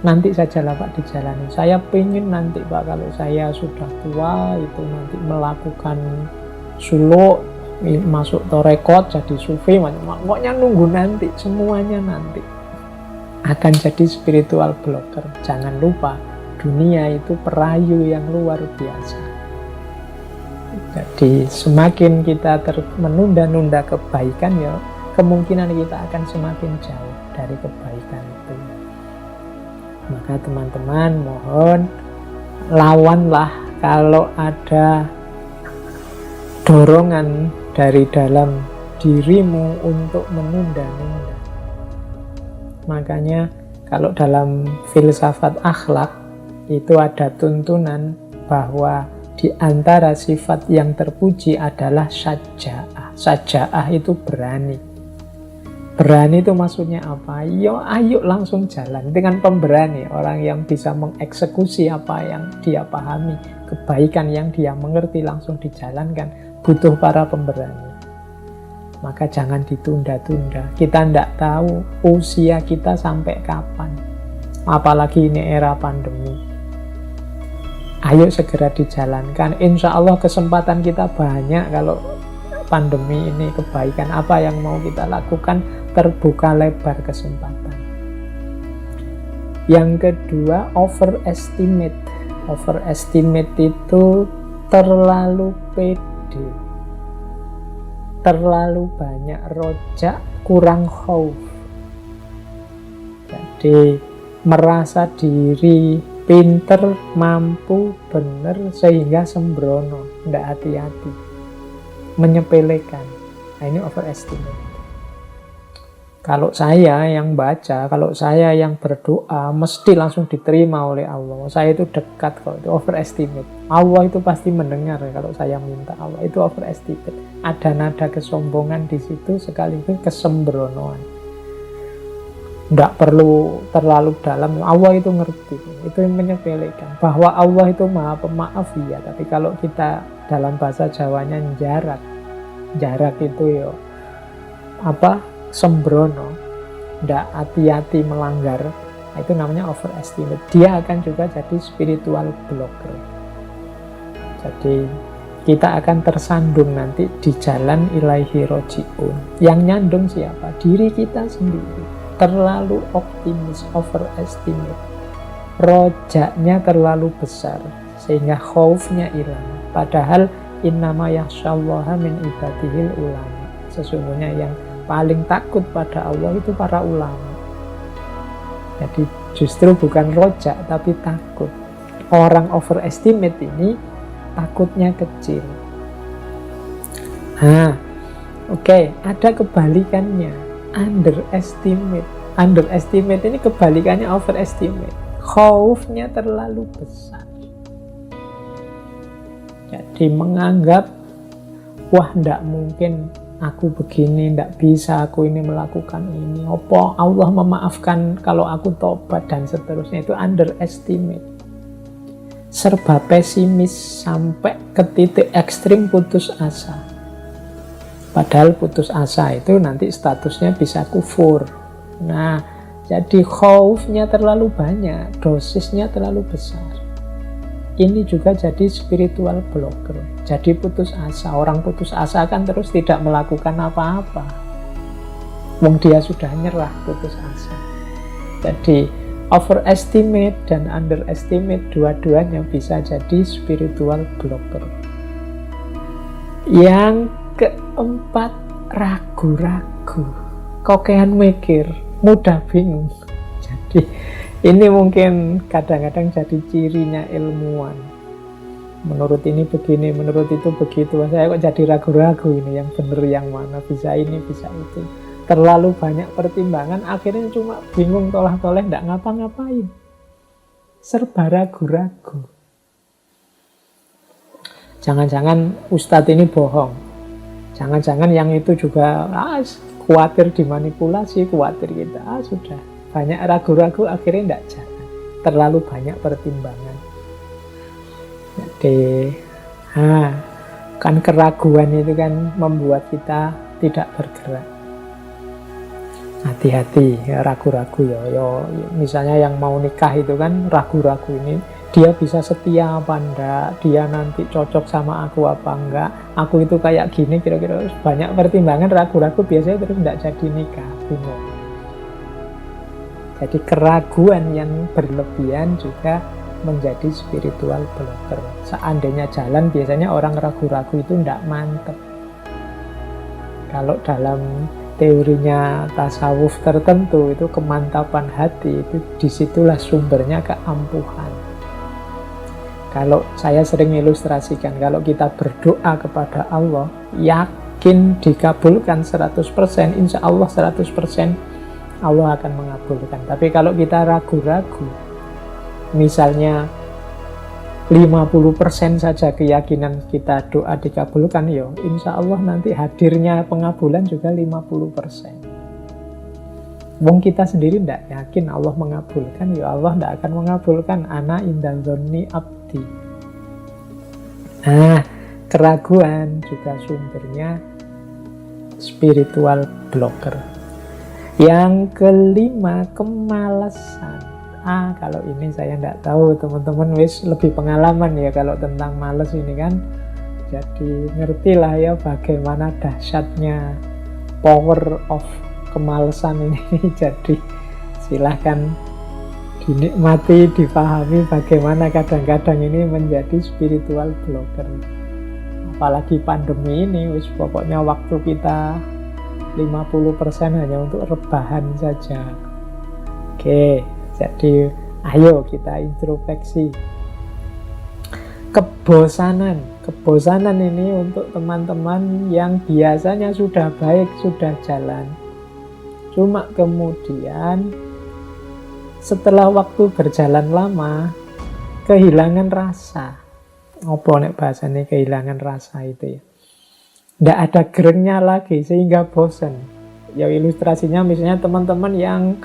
Nanti sajalah Pak dijalani. Saya pengen nanti Pak kalau saya sudah tua itu nanti melakukan suluk, masuk torekot, jadi sufi, pokoknya nunggu nanti, semuanya nanti. Akan jadi spiritual blocker. Jangan lupa, dunia itu perayu yang luar biasa. Jadi semakin kita menunda-nunda kebaikan, ya kemungkinan kita akan semakin jauh dari kebaikan itu. Maka teman-teman mohon lawanlah kalau ada dorongan dari dalam dirimu untuk menunda-nunda. Makanya kalau dalam filsafat akhlak itu ada tuntunan bahwa di Di antara sifat yang terpuji adalah syaja'ah. Syaja'ah itu berani. Berani itu maksudnya apa? Yo, ayo langsung jalan. Dengan pemberani, orang yang bisa mengeksekusi apa yang dia pahami, kebaikan yang dia mengerti langsung dijalankan, butuh para pemberani. Maka jangan ditunda-tunda. Kita tidak tahu usia kita sampai kapan. Apalagi ini era pandemi. Ayo segera dijalankan. Insya Allah kesempatan kita banyak kalau pandemi ini, kebaikan apa yang mau kita lakukan, terbuka lebar kesempatan. Yang kedua, overestimate. Overestimate itu terlalu pede, terlalu banyak rojak, kurang khauf. Jadi merasa diri pinter, mampu, benar, sehingga sembrono, tidak hati-hati, menyepelekan. Nah, ini overestimate. Kalau saya yang baca, kalau saya yang berdoa, mesti langsung diterima oleh Allah. Saya itu dekat kok, itu overestimate. Allah itu pasti mendengar kalau saya minta. Allah itu overestimate. Ada nada kesombongan di situ, sekaligus kesembronoan. Tidak perlu terlalu dalam. Allah itu ngerti. Itu yang menyepelekan. Bahwa Allah itu maha pemaaf, ya. Tapi kalau kita dalam bahasa Jawanya jarak. Jarak itu ya apa? Sembrono. Tidak hati-hati melanggar. Nah, itu namanya overestimate. Dia akan juga jadi spiritual blocker. Jadi kita akan tersandung nanti di jalan ilaihi roji'un. Yang nyandung siapa? Diri kita sendiri. Terlalu optimis, overestimate. Rojaknya terlalu besar sehingga khaufnya hilang. Padahal innama yakhsyallaha min ibadihil ulama. Sesungguhnya yang paling takut pada Allah itu para ulama. Jadi justru bukan rojak tapi takut. Orang overestimate ini takutnya kecil. Oke, ada kebalikannya. Underestimate. Underestimate ini kebalikannya overestimate. Khaufnya terlalu besar. Jadi menganggap, wah tidak mungkin aku begini, tidak bisa aku ini melakukan ini. Apa Allah memaafkan kalau aku tobat dan seterusnya. Itu underestimate. Serba pesimis sampai ke titik ekstrim putus asa. Padahal putus asa itu nanti statusnya bisa kufur. Nah, jadi khaufnya terlalu banyak, dosisnya terlalu besar. Ini juga jadi spiritual blocker. Jadi putus asa. Orang putus asa kan terus tidak melakukan apa-apa. Wong dia sudah nyerah, putus asa. Jadi overestimate dan underestimate dua-duanya bisa jadi spiritual blocker. Yang keempat, ragu-ragu, kokean mikir, mudah bingung. Jadi ini mungkin kadang-kadang jadi cirinya ilmuwan. Menurut ini begini, menurut itu begitu. Saya kok jadi ragu-ragu ini, yang benar yang mana, bisa ini, bisa itu. Terlalu banyak pertimbangan, akhirnya cuma bingung tolah-toleh, tidak ngapa-ngapain. Serba ragu-ragu. Jangan-jangan ustadz ini bohong. Jangan-jangan yang itu juga khawatir dimanipulasi, khawatir kita. Sudah banyak ragu-ragu, akhirnya tidak jalan. Terlalu banyak pertimbangan. Jadi, kan keraguan itu kan membuat kita tidak bergerak. Hati-hati, ya, ragu-ragu ya. Misalnya yang mau nikah itu kan ragu-ragu ini. Dia bisa setia apa enggak, dia nanti cocok sama aku apa enggak, aku itu kayak gini, kira-kira banyak pertimbangan, ragu-ragu biasanya terus enggak jadi nikah, bingung. Jadi keraguan yang berlebihan juga menjadi spiritual blocker. Seandainya jalan, biasanya orang ragu-ragu itu enggak mantep. Kalau dalam teorinya tasawuf tertentu itu kemantapan hati, itu disitulah sumbernya keampuhan. Kalau saya sering ilustrasikan, kalau kita berdoa kepada Allah, yakin dikabulkan 100%, insya Allah 100% Allah akan mengabulkan. Tapi kalau kita ragu-ragu, misalnya 50% saja keyakinan kita doa dikabulkan, ya insya Allah nanti hadirnya pengabulan juga 50%. Wong kita sendiri tidak yakin Allah mengabulkan, ya Allah tidak akan mengabulkan. Ana inda dzonni abdi. Nah, keraguan juga sumbernya spiritual blocker. Yang kelima, kemalasan. Kalau ini saya tidak tahu, teman-teman wis lebih pengalaman ya kalau tentang males ini kan. Jadi ngertilah ya bagaimana dahsyatnya power of kemalasan ini. Jadi silahkan dinikmati, dipahami bagaimana kadang-kadang ini menjadi spiritual blocker. Apalagi pandemi ini, wis pokoknya waktu kita 50% hanya untuk rebahan saja. Oke. Jadi ayo kita introspeksi. Kebosanan ini untuk teman-teman yang biasanya sudah baik, sudah jalan. Cuma kemudian setelah waktu berjalan lama kehilangan rasa. Apa nek bahasanya kehilangan rasa itu ya? Nggak ada gerengnya lagi sehingga bosan. Ya ilustrasinya misalnya teman-teman yang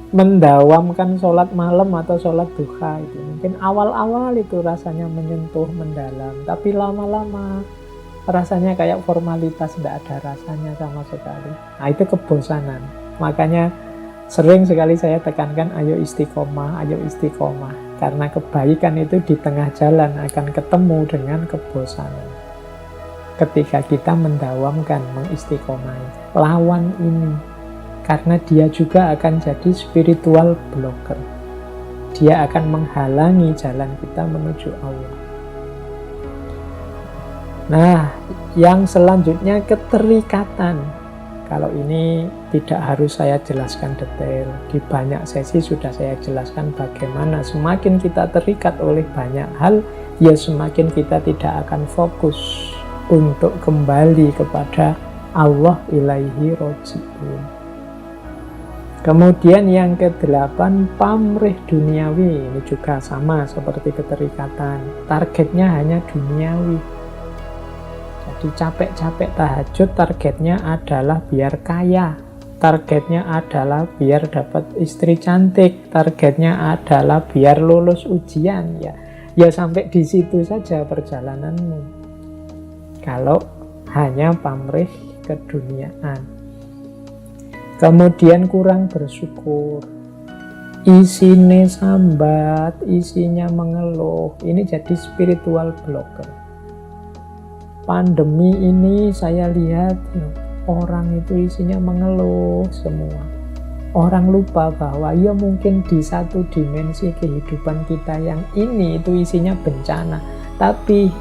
mendawamkan sholat malam atau sholat duha itu. Mungkin awal-awal itu rasanya menyentuh, mendalam. Tapi lama-lama rasanya kayak formalitas, tidak ada rasanya sama sekali. Nah itu kebosanan. Makanya sering sekali saya tekankan ayo istiqomah, ayo istiqomah. Karena kebaikan itu di tengah jalan akan ketemu dengan kebosanan. Ketika kita mendawamkan, mengistiqomai. Lawan ini. Karena dia juga akan jadi spiritual blocker. Dia akan menghalangi jalan kita menuju Allah. Nah, yang selanjutnya keterikatan. Kalau ini tidak harus saya jelaskan detail. Di banyak sesi sudah saya jelaskan bagaimana semakin kita terikat oleh banyak hal, ya semakin kita tidak akan fokus untuk kembali kepada Allah ilaihi roji'un. Kemudian yang ke-8, pamrih duniawi. Ini juga sama seperti keterikatan. Targetnya hanya duniawi. Jadi capek-capek tahajud, targetnya adalah biar kaya. Targetnya adalah biar dapat istri cantik. Targetnya adalah biar lulus ujian. Ya sampai di situ saja perjalananmu. Kalau hanya pamrih keduniaan. Kemudian kurang bersyukur, isinya sambat, isinya mengeluh. Ini jadi spiritual blocker. Pandemi ini saya lihat orang itu isinya mengeluh semua. Orang lupa bahwa ya mungkin di satu dimensi kehidupan kita yang ini itu isinya bencana, tapi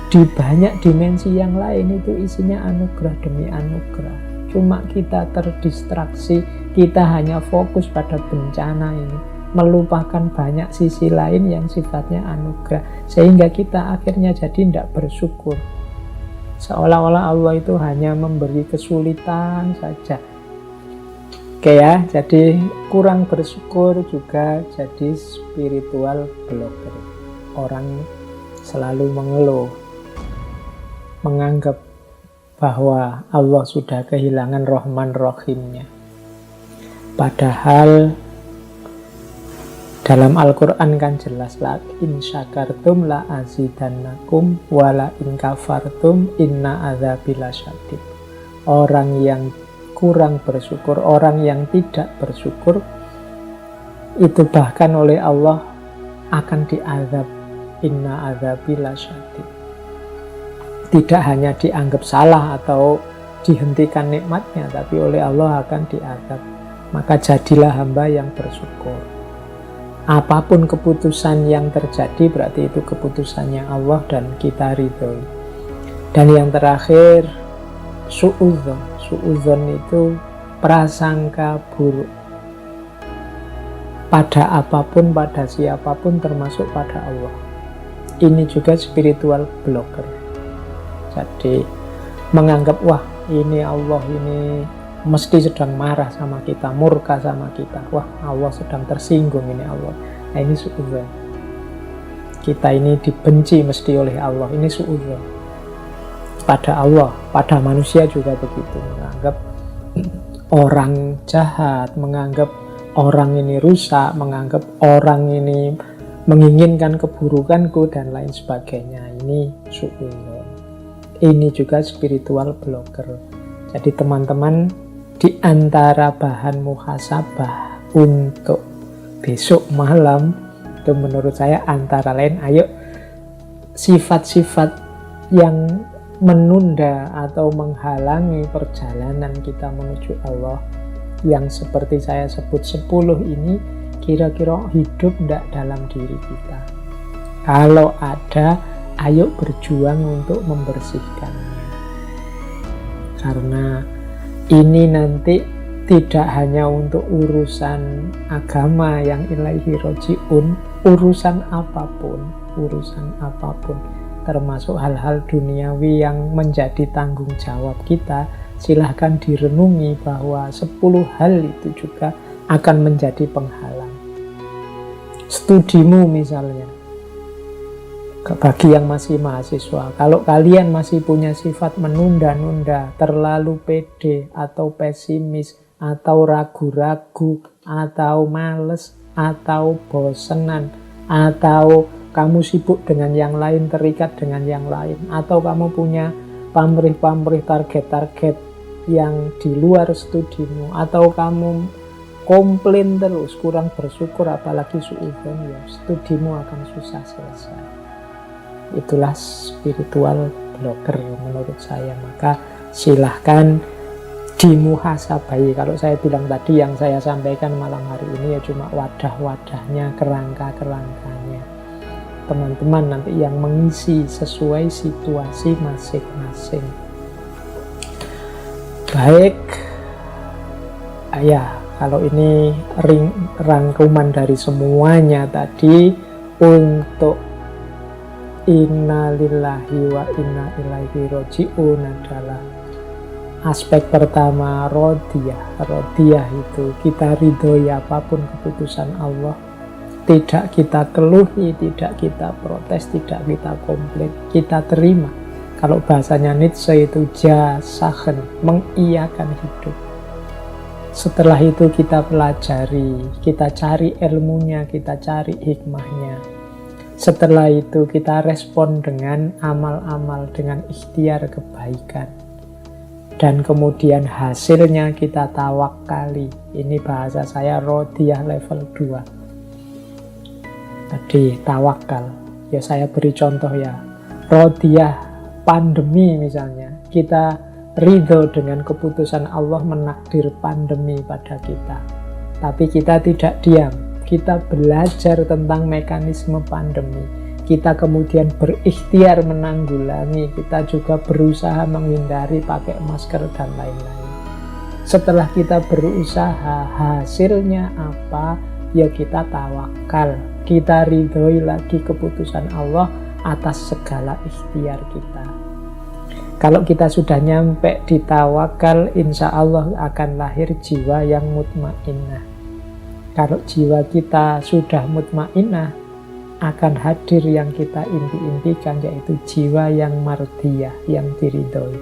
di banyak dimensi yang lain itu isinya anugerah demi anugerah. Cuma kita terdistraksi, kita hanya fokus pada bencana ini, melupakan banyak sisi lain yang sifatnya anugerah, sehingga kita akhirnya jadi tidak bersyukur. Seolah-olah Allah itu hanya memberi kesulitan saja. Oke ya, jadi kurang bersyukur juga jadi spiritual blocker. Orang selalu mengeluh, menganggap bahwa Allah sudah kehilangan Rahman Rahimnya. Padahal dalam Al-Quran kan jelas, la in syakartum la azidannakum wa la in kafartum inna adzabi lasyadid. Orang yang kurang bersyukur, orang yang tidak bersyukur, itu bahkan oleh Allah akan diazab. Inna adzabi lasyadid. Tidak hanya dianggap salah atau dihentikan nikmatnya, tapi oleh Allah akan diazab. Maka jadilah hamba yang bersyukur. Apapun keputusan yang terjadi, berarti itu keputusannya Allah dan kita ridhoi. Dan yang terakhir, su'udzon. Su'udzon itu prasangka buruk. Pada apapun, pada siapapun, termasuk pada Allah. Ini juga spiritual blocker. Jadi menganggap wah ini Allah ini mesti sedang marah sama kita, murka sama kita. Wah Allah sedang tersinggung ini Allah. Nah ini suudzon. kita ini dibenci mesti oleh Allah. Ini suudzon pada Allah, pada manusia juga begitu. Menganggap orang jahat, menganggap orang ini rusak, menganggap orang ini menginginkan keburukanku dan lain sebagainya. Ini suudzon. Ini juga spiritual blocker. Jadi teman-teman, di antara bahan muhasabah untuk besok malam itu menurut saya antara lain, ayo sifat-sifat yang menunda atau menghalangi perjalanan kita menuju Allah yang seperti saya sebut 10 ini, kira-kira hidup tidak dalam diri kita. Kalau ada, ayo berjuang untuk membersihkannya. Karena ini nanti tidak hanya untuk urusan agama yang ilaihi roji'un, urusan apapun, termasuk hal-hal duniawi yang menjadi tanggung jawab kita, silahkan direnungi bahwa 10 hal itu juga akan menjadi penghalang. Studimu misalnya, bagi yang masih mahasiswa, kalau kalian masih punya sifat menunda-nunda, terlalu pede atau pesimis, atau ragu-ragu, atau males, atau bosenan, atau kamu sibuk dengan yang lain, terikat dengan yang lain, atau kamu punya pamrih-pamrih target-target yang di luar studimu, atau kamu komplain terus, kurang bersyukur, apalagi suudzon, ya studimu akan susah selesai. Itulah spiritual blocker menurut saya. Maka silahkan dimuhasabai. Kalau saya bilang tadi, yang saya sampaikan malam hari ini ya cuma wadah-wadahnya, kerangka-kerangkanya. Teman-teman nanti yang mengisi sesuai situasi masing-masing. Baik, ya kalau ini rangkuman dari semuanya tadi untuk innalillahi wa inna ilaihi roji'un adalah aspek pertama, rodiyah. Rodiyah itu kita ridhoi apapun keputusan Allah, tidak kita keluhi, tidak kita protes, tidak kita komplain, kita terima. Kalau bahasanya Nietzsche itu jasahen, mengiyakan hidup. Setelah itu kita pelajari, kita cari ilmunya, kita cari hikmahnya. Setelah itu kita respon dengan amal-amal, dengan ikhtiar kebaikan. Dan kemudian hasilnya kita tawakali. Ini bahasa saya rodiyah level 2. Tadi tawakal. Ya saya beri contoh ya. Rodiyah pandemi misalnya. Kita ridho dengan keputusan Allah menakdir pandemi pada kita. Tapi kita tidak diam. Kita belajar tentang mekanisme pandemi. Kita kemudian berikhtiar menanggulangi. Kita juga berusaha menghindari pakai masker dan lain-lain. Setelah kita berusaha, hasilnya apa? Ya kita tawakal. Kita ridhoi lagi keputusan Allah atas segala ikhtiar kita. Kalau kita sudah nyampe di tawakal, insya Allah akan lahir jiwa yang mutmainnah. Kalau jiwa kita sudah mutmainnah, akan hadir yang kita impi-impikan, yaitu jiwa yang mardiyah, yang diridhoi.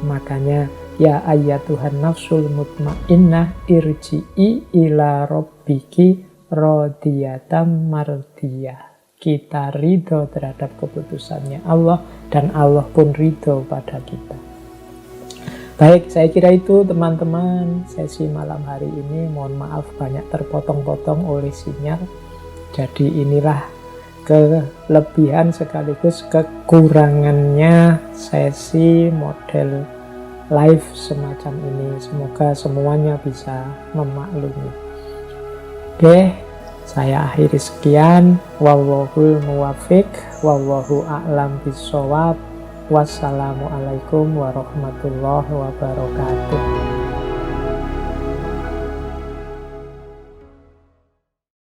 Makanya, ya ayyatuhan nafsul mutmainnah irji'i ila rabbiki radiyatam mardiyah. Kita ridho terhadap keputusannya Allah, dan Allah pun ridho pada kita. Baik, saya kira itu teman-teman sesi malam hari ini. Mohon maaf banyak terpotong-potong oleh sinyal. Jadi inilah kelebihan sekaligus kekurangannya sesi model live semacam ini. Semoga semuanya bisa memaklumi. Oke, saya akhiri sekian. Wallahul muwafiq, wallahu a'lam bishawab. Wassalamualaikum warahmatullahi wabarakatuh.